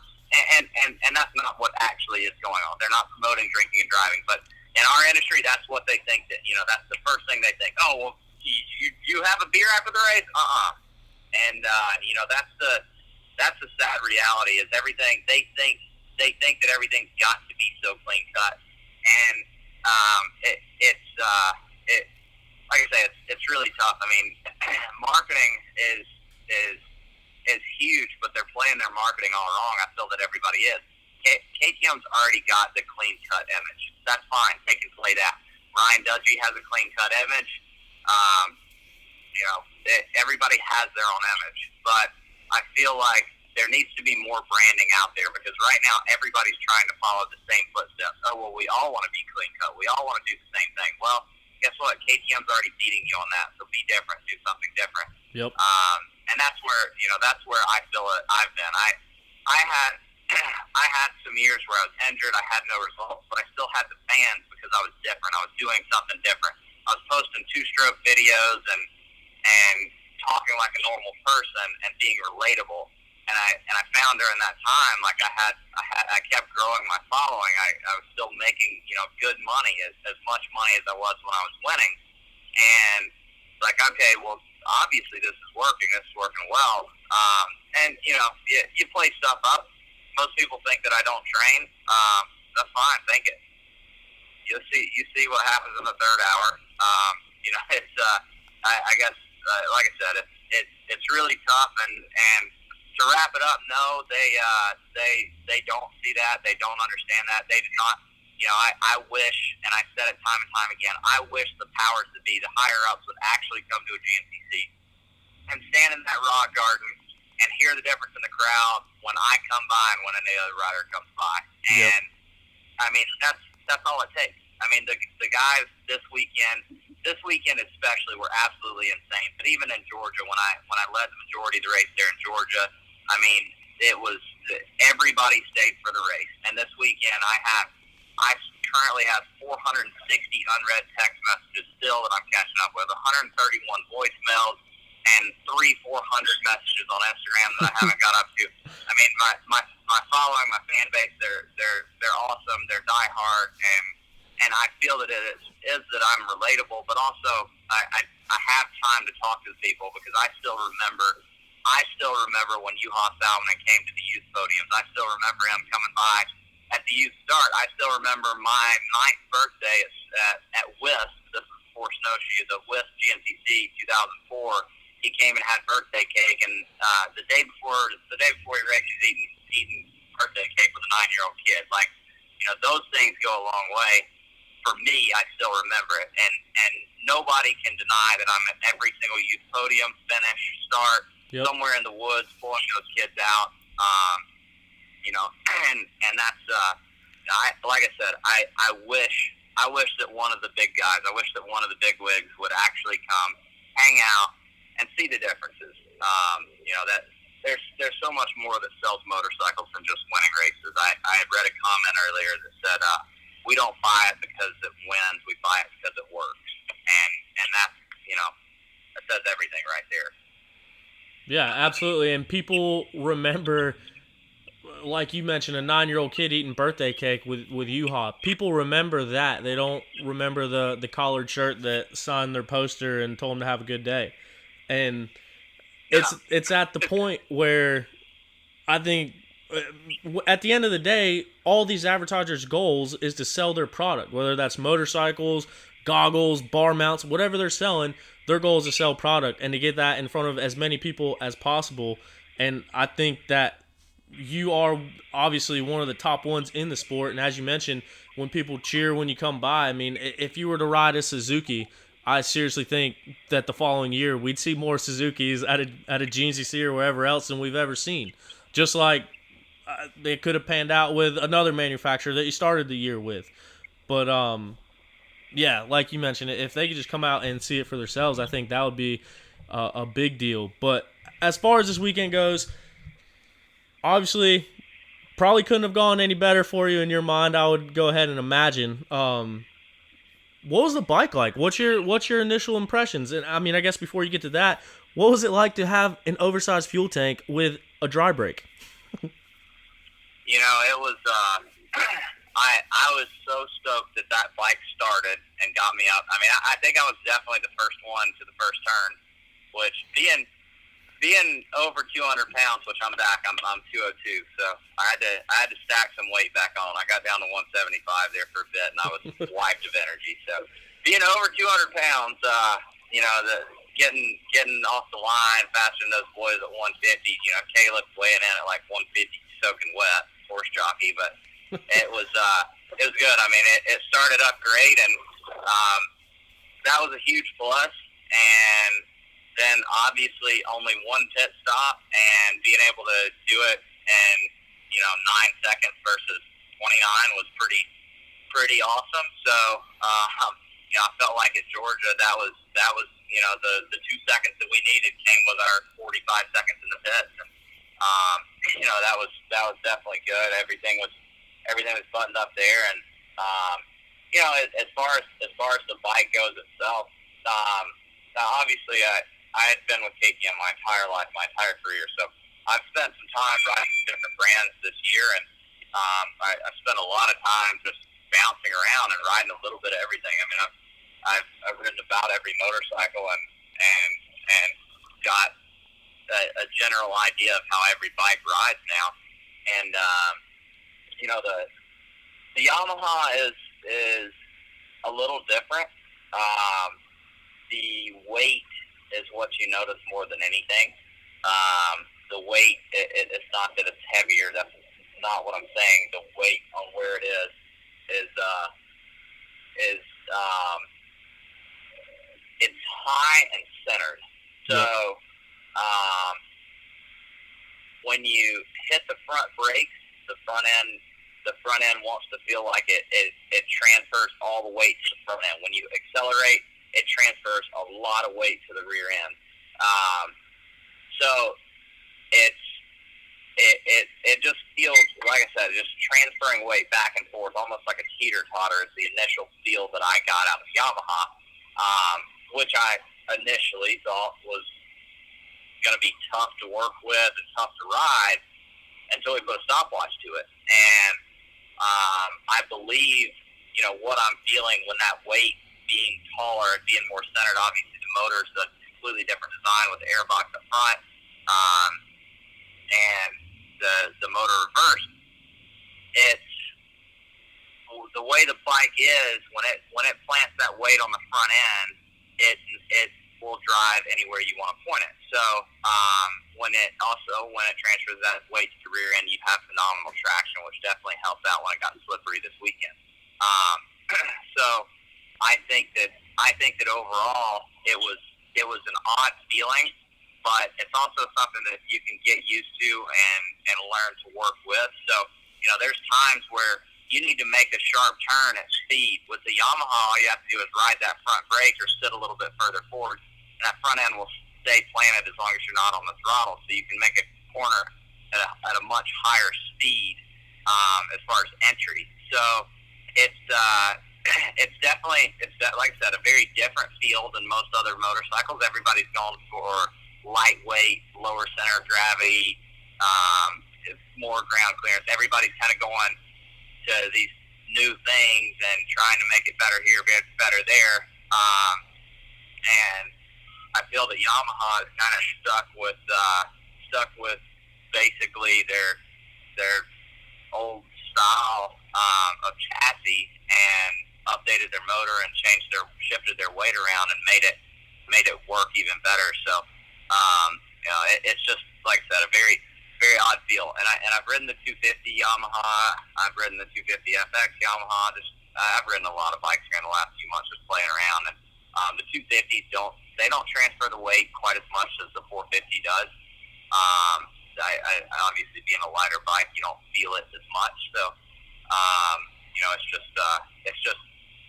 D: and that's not what actually is going on. They're not promoting drinking and driving, but in our industry, that's what they think. That, you know, that's the first thing they think. Oh, well, you have a beer after the race? And you know, that's the sad reality. Is everything they think that everything's got to be so clean cut, and it's like I say, it's really tough. I mean, marketing is huge, but they're playing their marketing all wrong. I feel that everybody is. KTM's already got the clean cut image. That's fine. They can play that. Ryan Dudgy has a clean cut image. You know, everybody has their own image, but I feel like there needs to be more branding out there, because right now everybody's trying to follow the same footsteps. Oh, well, we all want to be clean cut. We all want to do the same thing. Well, guess what? KTM's already beating you on that. So be different. Do something different.
A: Yep.
D: And that's where, you know, that's where I feel it. I've been. I had some years where I was injured. I had no results, but I still had the fans because I was different. I was doing something different. I was posting two-stroke videos and talking like a normal person and being relatable. And I found during that time, like I kept growing my following. I was still making, you know, good money, as much money as I was when I was winning. And like, okay, well, obviously this is working. This is working well. And you know, you play stuff up. Most people think that I don't train. That's fine. Think it. You see what happens in the third hour. You know, it's I guess like I said, it's really tough. And to wrap it up, no, they don't see that. They don't understand that. They do not. You know, I wish, and I said it time and time again, I wish the powers that be, the higher ups, would actually come to a GNCC and stand in that rock garden and hear the difference in the crowd when I come by and when any other rider comes by. And I mean, that's all it takes. I mean, the guys this weekend especially, were absolutely insane. But even in Georgia, when I led the majority of the race there in Georgia, I mean, it was everybody stayed for the race. And this weekend, I currently have 460 unread text messages still that I'm catching up with, 131 voicemails, and 400 messages on Instagram that I haven't got up to. I mean, my following, my fan base, they're awesome. They're diehard, and I feel that it is that I'm relatable, but also I have time to talk to people, because I still remember when Juha Salminen came to the youth podiums. I still remember him coming by at the youth start. I still remember my 9th birthday at WISP. This was before Snowshoe, the WISP GNCC 2004. He came and had birthday cake, and the day before he raced, he's eating birthday cake with a 9-year-old kid. Like, you know, those things go a long way. For me, I still remember it, and nobody can deny that I'm at every single youth podium, finish, start, somewhere in the woods, pulling those kids out. You know, and that's like I said, I wish that one of the big guys, I wish that one of the big wigs would actually come, hang out, and see the differences. You know, that there's so much more that sells motorcycles than just winning races. I had read a comment earlier that said, we don't buy it because it wins, we buy it because it works. And that's, you know, that says everything right there.
A: Yeah, absolutely. And people remember, like you mentioned, a 9-year-old kid eating birthday cake with Juha. People remember that. They don't remember the collared shirt that signed their poster and told them to have a good day. And it's at the point where I think at the end of the day, all these advertisers' goals is to sell their product, whether that's motorcycles, goggles, bar mounts, whatever they're selling. Their goal is to sell product and to get that in front of as many people as possible. And I think that you are obviously one of the top ones in the sport. And as you mentioned, when people cheer when you come by, I mean, if you were to ride a Suzuki, I seriously think that the following year we'd see more Suzukis at a GNCC or wherever else than we've ever seen. Just like they could have panned out with another manufacturer that you started the year with. But yeah, like you mentioned, if they could just come out and see it for themselves, I think that would be a big deal. But as far as this weekend goes, obviously, probably couldn't have gone any better for you in your mind. I would go ahead and imagine. What was the bike like? What's your initial impressions? And I mean, I guess before you get to that, what was it like to have an oversized fuel tank with a dry brake?
D: You know, it was. I was so stoked that bike started and got me up. I mean, I think I was definitely the first one to the first turn, which being over 200 pounds, which I'm back, I'm 202, so I had to stack some weight back on. I got down to 175 there for a bit, and I was wiped of energy. So being over 200 pounds, you know, getting off the line faster than those boys at 150. You know, Caleb's weighing in at like 150, soaking wet, horse jockey, but it was good. I mean, it started up great, and that was a huge plus. And then obviously only one pit stop, and being able to do it in 9 seconds versus 29 was pretty awesome. So you know, I felt like at Georgia that was you know, the 2 seconds that we needed came with our 45 seconds in the pits. And you know, that was definitely good. Everything was buttoned up there, and you know, as far as the bike goes itself, now obviously I had been with KTM my entire life, my entire career, so I've spent some time riding different brands this year, and I spent a lot of time just bouncing around and riding a little bit of everything. I mean, I've ridden about every motorcycle and got a general idea of how every bike rides now. And you know, the Yamaha is a little different. The weight is what you notice more than anything. The weight, it's not that it's heavier. That's not what I'm saying. The weight on where it is it's high and centered. So when you hit the front brakes, the front end wants to feel like it transfers all the weight to the front end. When you accelerate, it transfers a lot of weight to the rear end. So it just feels, like I said, just transferring weight back and forth, almost like a teeter-totter is the initial feel that I got out of Yamaha, which I initially thought was going to be tough to work with and tough to ride until we put a stopwatch to it. And I believe, you know, what I'm feeling when that weight being taller and being more centered, obviously the motor's a completely different design with the airbox up front, and the motor reversed. It's the way the bike is when it plants that weight on the front end, it will drive anywhere you want to point it. So when it transfers that weight to the rear end, you have phenomenal traction, which definitely helped out when it got slippery this weekend. So I think that overall it was an odd feeling, but it's also something that you can get used to and learn to work with. So, you know, there's times where you need to make a sharp turn at speed. With the Yamaha, all you have to do is ride that front brake or sit a little bit further forward, and that front end will stay planted as long as you're not on the throttle, so you can make a corner at a much higher speed as far as entry. So it's definitely, like I said, a very different feel than most other motorcycles. Everybody's going for lightweight, lower center of gravity, more ground clearance. Everybody's kind of going to these new things and trying to make it better here, better there. And I feel that Yamaha is kind of stuck with basically their old style of chassis, and updated their motor and shifted their weight around and made it work even better. So you know, it's just, like I said, a very, very odd feel. And I've ridden the 250 Yamaha, I've ridden the 250 FX Yamaha. I've ridden a lot of bikes here in the last few months just playing around, and the 250s don't transfer the weight quite as much as the 450 does. I obviously, being a lighter bike, you don't feel it as much. So you know, it's just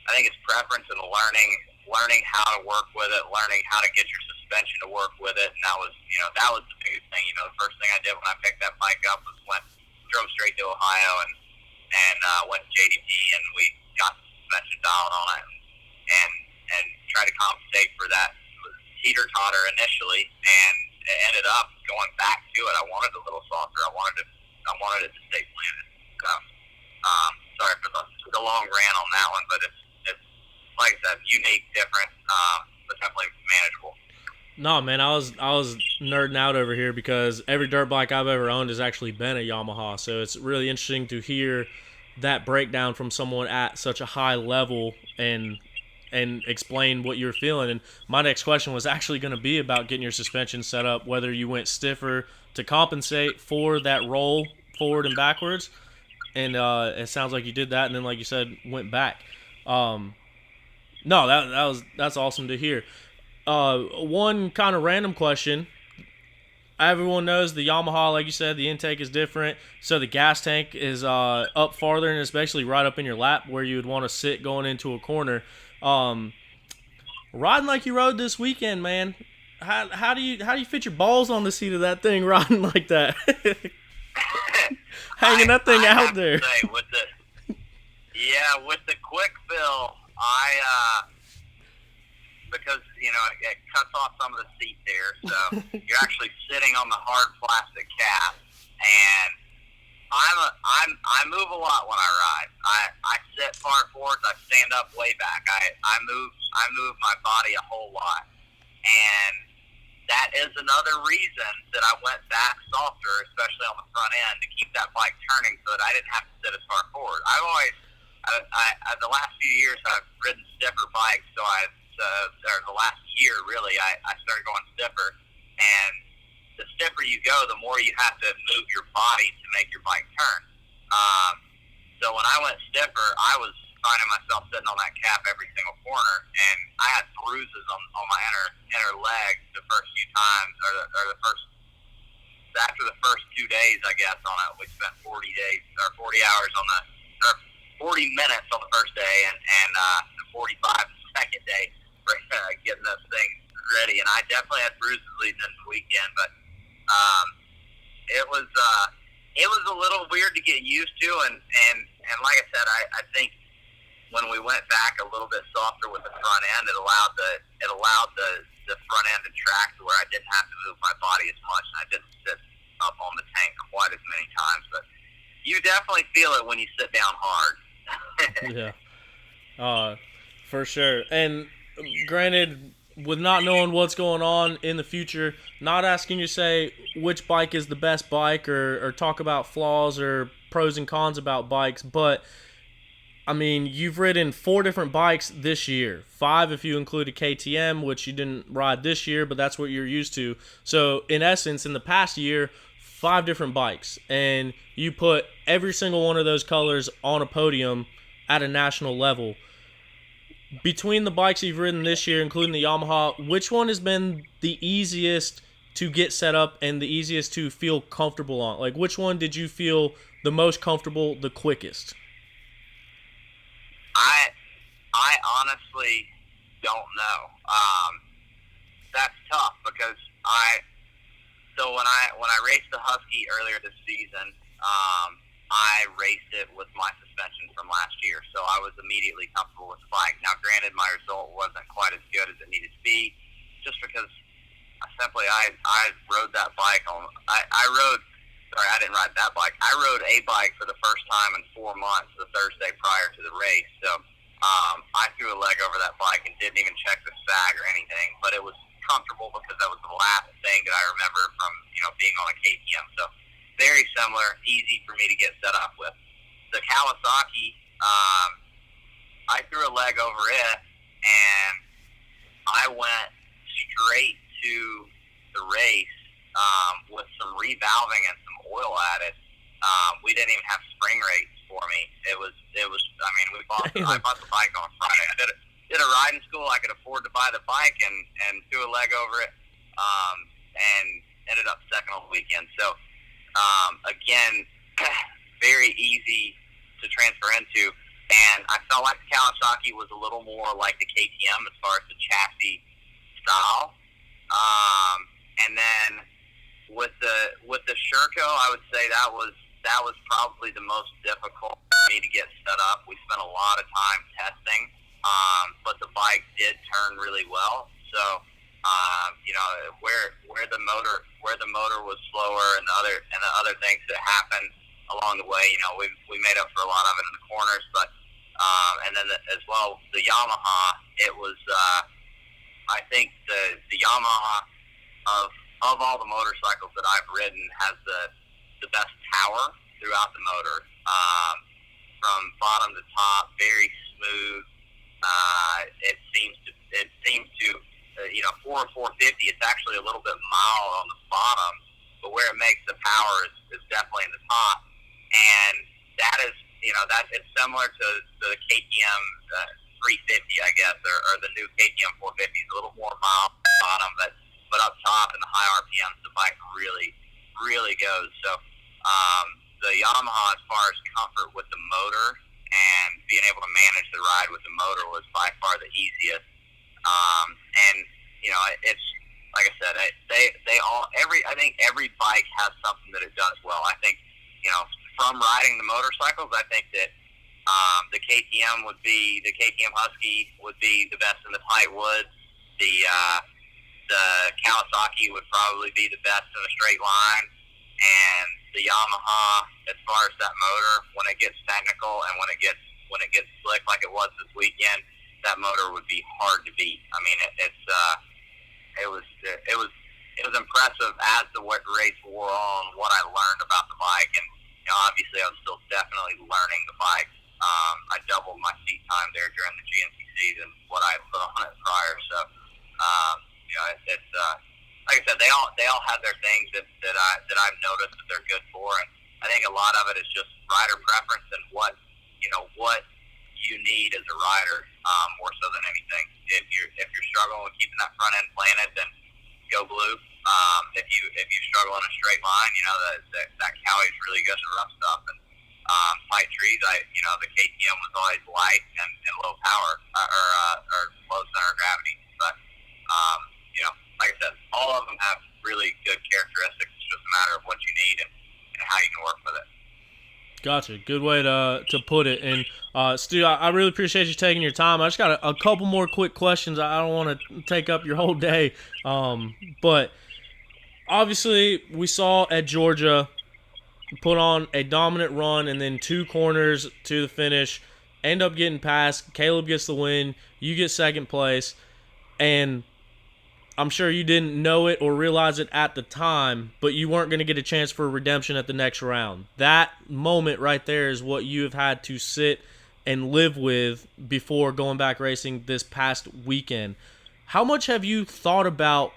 D: I think it's preference and learning how to work with it, learning how to get your suspension to work with it, and that was the biggest anything. The first thing I did when I picked that bike up was drove straight to Ohio and went to JDP, and we got the suspension dialed on it and tried to compensate for that teeter-totter initially, and it ended up going back to it. I wanted a little softer. I wanted it to stay planted. So, sorry for the long rant on that one, but it's like I said, unique, different, but definitely manageable.
A: No, man, I was nerding out over here because every dirt bike I've ever owned has actually been a Yamaha. So it's really interesting to hear that breakdown from someone at such a high level and explain what you're feeling. And my next question was actually going to be about getting your suspension set up, whether you went stiffer to compensate for that roll forward and backwards. And it sounds like you did that, and then, like you said, went back. No, that's awesome to hear. One kind of random question. Everyone knows the Yamaha, like you said, the intake is different. So the gas tank is up farther, and especially right up in your lap where you would want to sit going into a corner. Riding like you rode this weekend, man. How do you fit your balls on the seat of that thing riding like that? Hanging that thing out there.
D: Say, with the quick fill, because it cuts off some of the seat there, so you're actually sitting on the hard plastic cap, and I move a lot when I ride. I sit far forward, I stand up way back. I move my body a whole lot, and that is another reason that I went back softer, especially on the front end, to keep that bike turning so that I didn't have to sit as far forward. The last few years I've ridden stiffer bikes, so or the last year really, I started going stiffer, and the stiffer you go, the more you have to move your body to make your bike turn. So when I went stiffer, I was finding myself sitting on that cap every single corner, and I had bruises on my inner leg the first few times, after the first 2 days, I guess, on it. We spent 40 hours or 40 minutes on the first day, and 45 the second day for getting those things ready. And I definitely had bruises leading into the weekend, but it was a little weird to get used to, and like I said, I think when we went back a little bit softer with the front end, it allowed the front end to track to where I didn't have to move my body as much, and I didn't sit up on the tank quite as many times. But you definitely feel it when you sit down hard.
A: Yeah, for sure. And granted, with not knowing what's going on in the future, not asking you to say which bike is the best bike or talk about flaws or pros and cons about bikes, but I mean, you've ridden 4 different bikes this year. 5 if you include a KTM, which you didn't ride this year, but that's what you're used to. So, in essence, in the past year, 5 different bikes. And you put every single one of those colors on a podium at a national level. Between the bikes you've ridden this year, including the Yamaha, which one has been the easiest to get set up and the easiest to feel comfortable on? Like, which one did you feel the most comfortable the quickest?
D: I honestly don't know. That's tough because when I raced the Husky earlier this season, I raced it with my suspension from last year, so I was immediately comfortable with the bike. Now, granted, my result wasn't quite as good as it needed to be, just because I rode that bike on. I didn't ride that bike. I rode a bike for the first time in 4 months the Thursday prior to the race. So I threw a leg over that bike and didn't even check the sag or anything. But it was comfortable because that was the last thing that I remember from being on a KTM. So very similar, easy for me to get set up with. The Kawasaki, I threw a leg over it and I went straight to the race with some revalving and some oil added. We didn't even have spring rates for me. It was. I mean, I bought the bike on Friday. I did a riding school. I could afford to buy the bike and threw a leg over it, and ended up second on the weekend. So again, very easy to transfer into. And I felt like the Kawasaki was a little more like the KTM as far as the chassis style. And then with the Sherco, I would say that was probably the most difficult for me to get set up. We spent a lot of time testing, but the bike did turn really well. So, where the motor was slower and the other things that happened along the way, we made up for a lot of it in the corners, but and then as well the Yamaha, it was I think the Yamaha of all the motorcycles that I've ridden has the best power throughout the motor, from bottom to top, very smooth. It seems to for a 450, it's actually a little bit mild on the bottom, but where it makes the power is definitely in the top, and that is it's similar to the KTM 350, I guess, or the new KTM 450. It's a little more mild on the bottom, but up top in the high RPMs, the bike really, really goes. So the Yamaha, as far as comfort with the motor and being able to manage the ride with the motor, was by far the easiest. And it's like I said, I think every bike has something that it does well. I think from riding the motorcycles, I think that the KTM Husky would be the best in the tight woods. The Kawasaki would probably be the best in a straight line, and the Yamaha, as far as that motor, when it gets technical and when it gets slick like it was this weekend, that motor would be hard to beat. I mean, it was impressive as the race wore on, what I learned about the bike, and obviously I was still definitely learning the bike. I doubled my seat time there during the GNC season, what I put on it prior. So, it's like I said, they all have their things that I've noticed that they're good for, and I think a lot of it is just rider preference and what you need as a rider, more so than anything. If you're struggling with keeping that front end planted, then go blue. If you struggle in a straight line, that Cowie's really good at rough stuff, and tight trees. The KTM was always light and low power, or low center of gravity. But like I said, all of them have really good characteristics. It's just a matter of what you need and how you can work with it.
A: Gotcha. Good way to put it. And Stu, I really appreciate you taking your time. I just got a couple more quick questions. I don't want to take up your whole day, but obviously we saw at Georgia put on a dominant run and then 2 corners to the finish, end up getting past. Caleb gets the win. You get second place, and I'm sure you didn't know it or realize it at the time, but you weren't going to get a chance for redemption at the next round. That moment right there is what you have had to sit and live with before going back racing this past weekend. How much have you thought about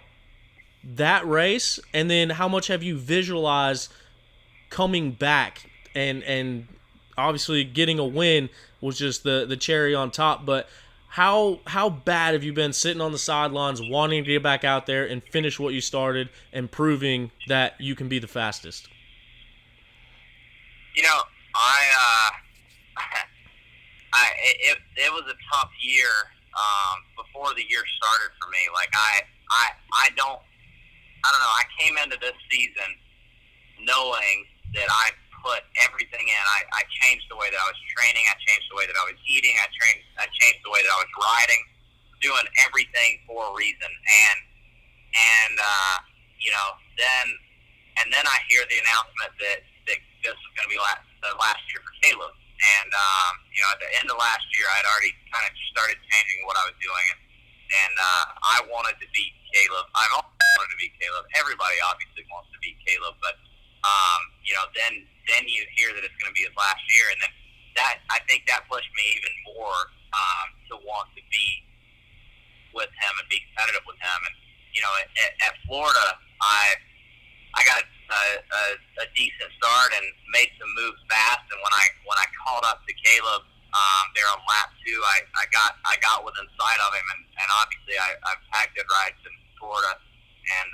A: that race, and then how much have you visualized coming back? And obviously getting a win was just the cherry on top, but how bad have you been sitting on the sidelines wanting to get back out there and finish what you started and proving that you can be the fastest?
D: It was a tough year before the year started for me. Like I don't know. I came into this season knowing that I put everything in. I changed the way that I was training. I changed the way that I was eating. I changed the way that I was riding, doing everything for a reason. And then I hear the announcement that this is going to be the last year for Caleb. And at the end of last year, I'd already kind of started changing what I was doing, and I wanted to beat Caleb. I've always wanted to beat Caleb. Everybody obviously wants to beat Caleb, but then you hear that it's going to be his last year, and then I think that pushed me even more to want to be with him and be competitive with him. And at Florida, I got a decent start and made some moves fast. And when I called up to Caleb there on lap 2, I got within sight of him, and obviously I've tagged good rides in Florida, and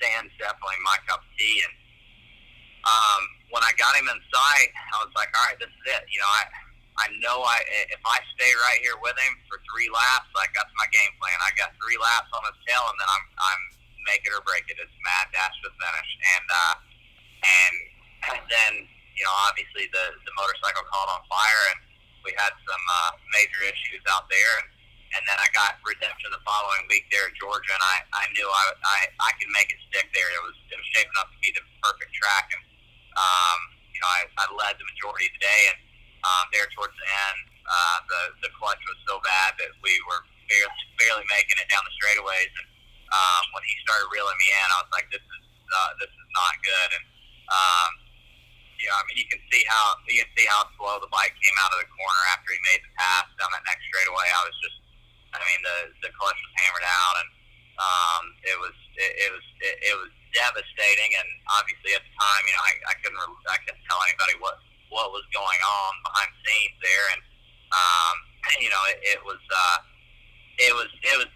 D: sand's definitely my cup of tea. And when I got him in sight, I was like, all right, this is it. I know if I stay right here with him for 3 laps, like that's my game plan. I got 3 laps on his tail, and then I'm make it or break it. It's mad dash to finish. And obviously the motorcycle caught on fire, and we had some major issues out there. And then I got redemption the following week there at Georgia, and I knew I could make it stick there. It was shaping up to be the perfect track, and I led the majority of the day, and there towards the end, the clutch was so bad that we were barely making it down the straightaways. And when he started reeling me in, I was like, this is not good. And you can see how slow the bike came out of the corner after he made the pass down that next straightaway. The clutch was hammered out, and it was devastating. And obviously at the time, I couldn't tell anybody what was going on behind the scenes there. And it was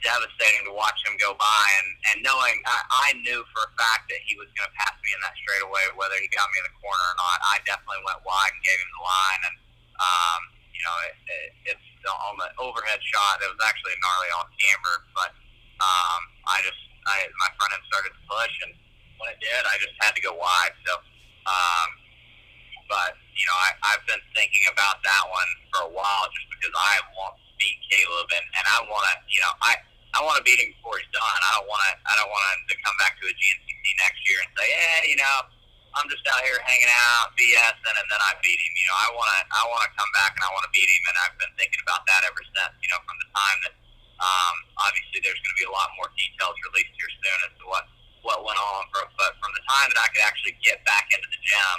D: devastating to watch him go by, and knowing I knew for a fact that he was going to pass me in that straightaway, whether he got me in the corner or not. I definitely went wide and gave him the line, and it's on the overhead shot. It was actually gnarly on camber, but my front end started to push, and when it did, I just had to go wide. So, I've been thinking about that one for a while, just because I want to beat Caleb, and I want to, I want to beat him before he's done. I don't want him to come back to a GNCC next year and say, hey, I'm just out here hanging out, BSing, and then I beat him. I want to come back and I want to beat him, and I've been thinking about that ever since. From the time that obviously there's going to be a lot more details released here soon as to what went on. But from the time that I could actually get back into the gym,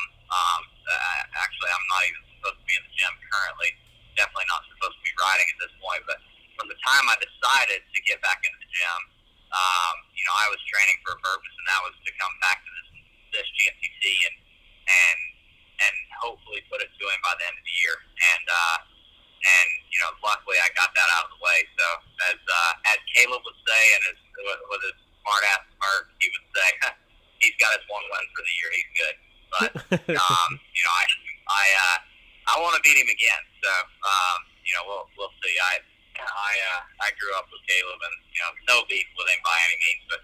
D: actually I'm not even supposed to be in the gym currently. Definitely not supposed to be riding at this point. But from the time I decided to get back into the gym, I was training for a purpose, and that was to come back to this GNCC and hopefully put it to him by the end of the year. And luckily I got that out of the way. So as Caleb would say, and with his smart ass smirk, he would say, he's got his one win for the year. He's good. But I want to beat him again. So we'll see. I grew up with Caleb, and no beef with him by any means, but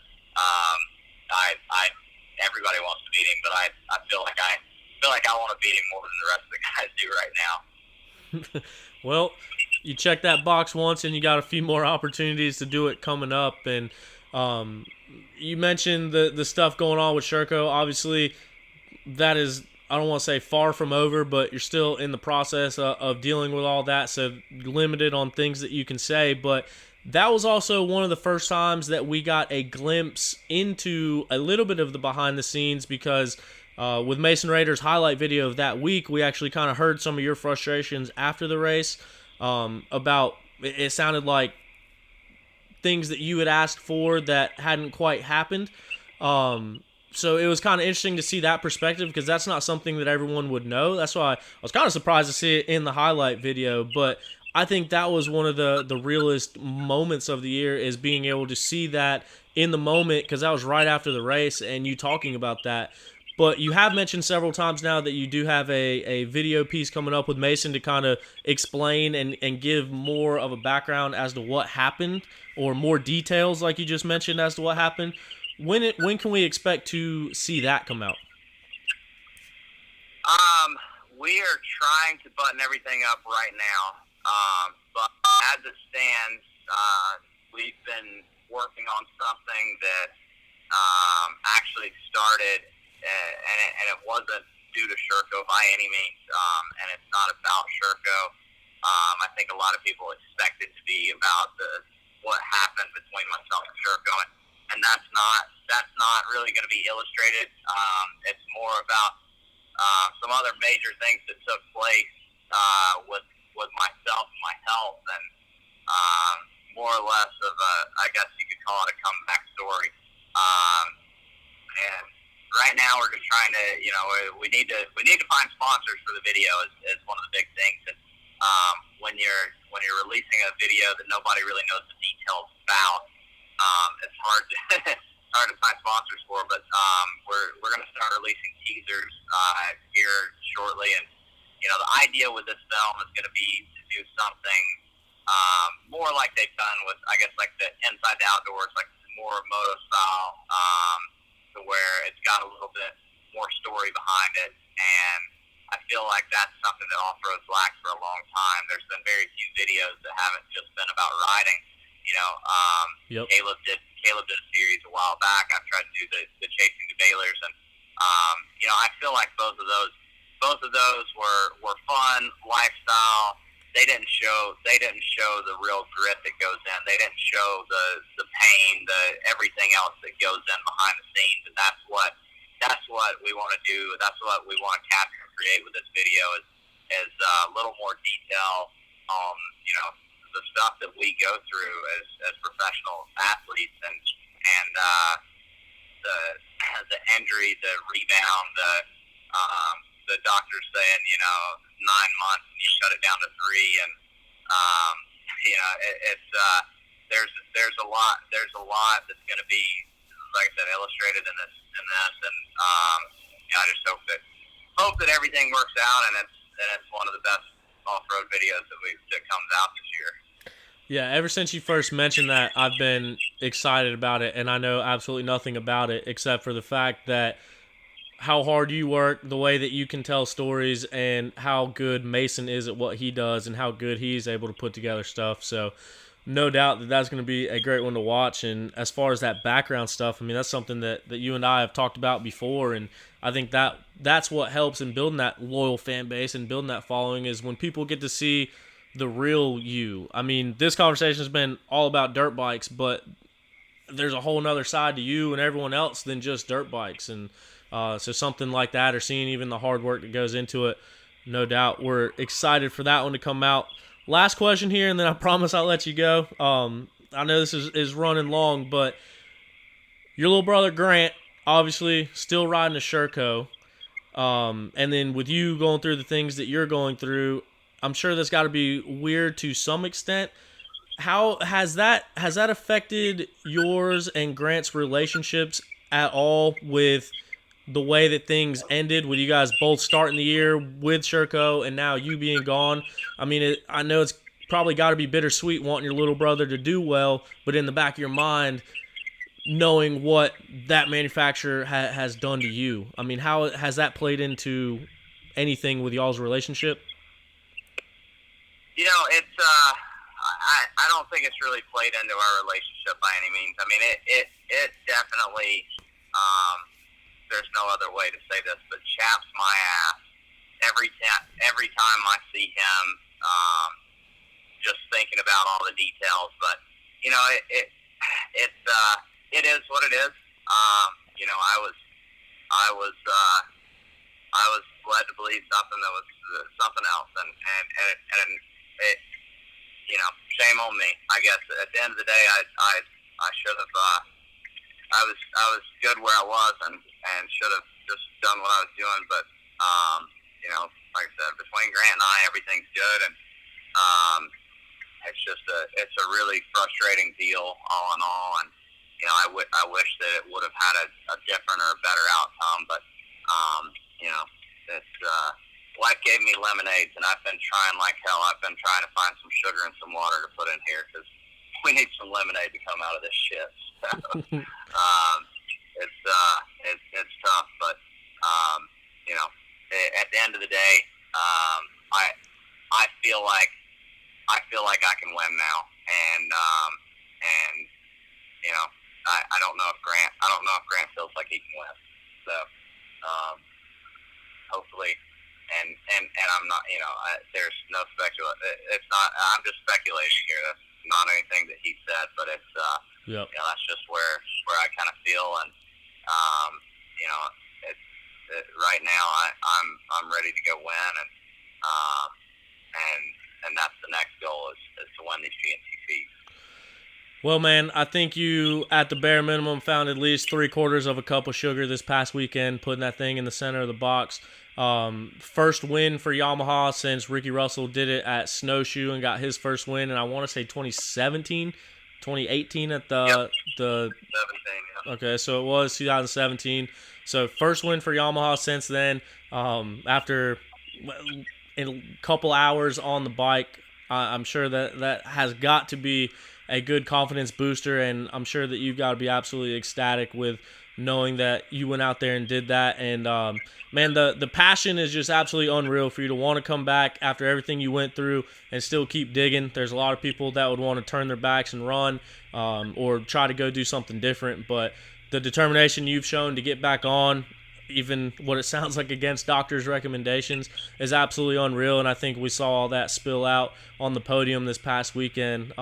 D: everybody wants to beat him, but I feel like I want to beat him more than the rest of the guys do right now.
A: Well, you check that box once, and you got a few more opportunities to do it coming up. And you mentioned the stuff going on with Sherco. Obviously, that is, I don't want to say far from over, but you're still in the process of dealing with all that, so limited on things that you can say. But that was also one of the first times that we got a glimpse into a little bit of the behind the scenes, because with Mason Rader's highlight video of that week, we actually kind of heard some of your frustrations after the race about, it sounded like things that you had asked for that hadn't quite happened. So it was kind of interesting to see that perspective, because that's not something that everyone would know. That's why I was kind of surprised to see it in the highlight video. But I think that was one of the realest moments of the year, is being able to see that in the moment, because that was right after the race and you talking about that. But you have mentioned several times now that you do have a video piece coming up with Mason to kind of explain and give more of a background as to what happened, or more details like you just mentioned as to what happened. When can we expect to see that come out?
D: We are trying to button everything up right now. But as it stands, we've been working on something that actually started, and it wasn't due to Sherco by any means, and it's not about Sherco. I think a lot of people expect it to be about what happened between myself and Sherco, and that's not really going to be illustrated. It's more about some other major things that took place with myself and my health, and more or less of I guess you could call it a comeback story. And right now we're just trying to, we need to find sponsors for the video is one of the big things. And when you're releasing a video that nobody really knows the details about, it's hard to find sponsors for. But we're going to start releasing teasers here shortly, and the idea with this film is going to be to do something more like they've done with, I guess, like the Inside the Outdoors, like more moto style, to where it's got a little bit more story behind it. And I I feel like that's something that off-road's lacked for a long time. There's been very few videos that haven't just been about riding.
A: Yep.
D: Caleb did a series a while back. I've tried to do the Chasing the Baylors, and I feel like both of those were fun, lifestyle. They didn't show the real grit that goes in. They didn't show the pain, everything else that goes in behind the scenes, and that's what we want to do. That's what we want to capture and create with this video is a little more detail on the stuff that we go through as professional athletes, and the injury, the rebound, the doctors saying 9 months and you shut it down to 3, and there's a lot that's going to be, like I said, illustrated in this, and I just hope that everything works out, and it's one of the best off-road videos that comes out this year.
A: Yeah, ever since you first mentioned that, I've been excited about it, and I know absolutely nothing about it except for the fact that how hard you work, the way that you can tell stories, and how good Mason is at what he does, and how good he's able to put together stuff. So no doubt that that's going to be a great one to watch. And as far as that background stuff, I mean, that's something that you and I have talked about before, and I think that's what helps in building that loyal fan base and building that following, is when people get to see the real you. I mean, this conversation has been all about dirt bikes, but there's a whole nother side to you and everyone else than just dirt bikes. And so something like that, or seeing even the hard work that goes into it, no doubt we're excited for that one to come out. Last question here, and then I promise I'll let you go. I know this is running long, but your little brother Grant, obviously still riding a Sherco, and then with you going through the things that you're going through, I'm sure that's got to be weird to some extent. How has that affected yours and Grant's relationships at all, with the way that things ended, with you guys both starting the year with Sherco and now you being gone? I mean, I know it's probably got to be bittersweet wanting your little brother to do well, but in the back of your mind, knowing what that manufacturer has done to you. I mean, how has that played into anything with y'all's relationship?
D: It's I don't think it's really played into our relationship by any means. I mean, it definitely, there's no other way to say this, but chaps my ass every time I see him, just thinking about all the details. But it is what it is. I was led to believe something that was something else, and it shame on me. I guess at the end of the day, I should have. I was good where I was, and should have just done what I was doing. But like I said, between Grant and I, everything's good, and it's a really frustrating deal all in all. And I wish that it would have had a different or a better outcome, but it's life gave me lemonades, and I've been trying like hell. I've been trying to find some sugar and some water to put in here, because we need some lemonade to come out of this shit. So, it's tough, but at the end of the day, I feel like I can win now, and I don't know if Grant feels like he can win. So hopefully. And I'm not, there's no it's not, I'm just speculating here. That's not anything that he said, but it's,
A: Yep.
D: That's just where I kind of feel. And, right now I'm ready to go win. And that's the next goal is to win these GNCCs.
A: Well, man, I think you, at the bare minimum, found at least 3/4 of a cup of sugar this past weekend, putting that thing in the center of the box. First win for Yamaha since Ricky Russell did it at Snowshoe and got his first win, and I want to say 2018 at the
D: 17. Yeah.
A: Okay, so it was 2017. So first win for Yamaha since then. After a couple hours on the bike, I'm sure that has got to be a good confidence booster, and I'm sure that you've got to be absolutely ecstatic with knowing that you went out there and did that. And man, the passion is just absolutely unreal for you to want to come back after everything you went through and still keep digging. There's a lot of people that would want to turn their backs and run, or try to go do something different, but the determination you've shown to get back on, even what it sounds like against doctors' recommendations, is absolutely unreal. And I think we saw all that spill out on the podium this past weekend.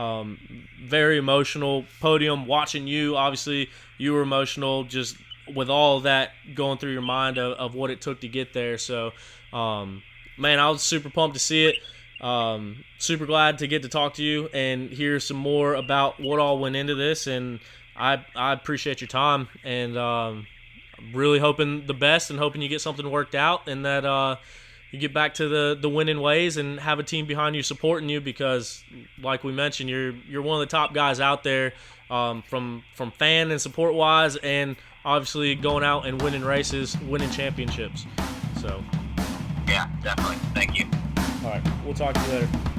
A: Very emotional podium. Watching you, obviously, you were emotional just with all of that going through your mind of what it took to get there. So, man, I was super pumped to see it. Super glad to get to talk to you and hear some more about what all went into this. And I appreciate your time, and really hoping the best and hoping you get something worked out, and that you get back to the winning ways and have a team behind you supporting you, because like we mentioned, you're one of the top guys out there, from fan and support wise, and obviously going out and winning races, winning championships. So
D: Yeah, definitely. Thank you.
A: all right, we'll talk to you later.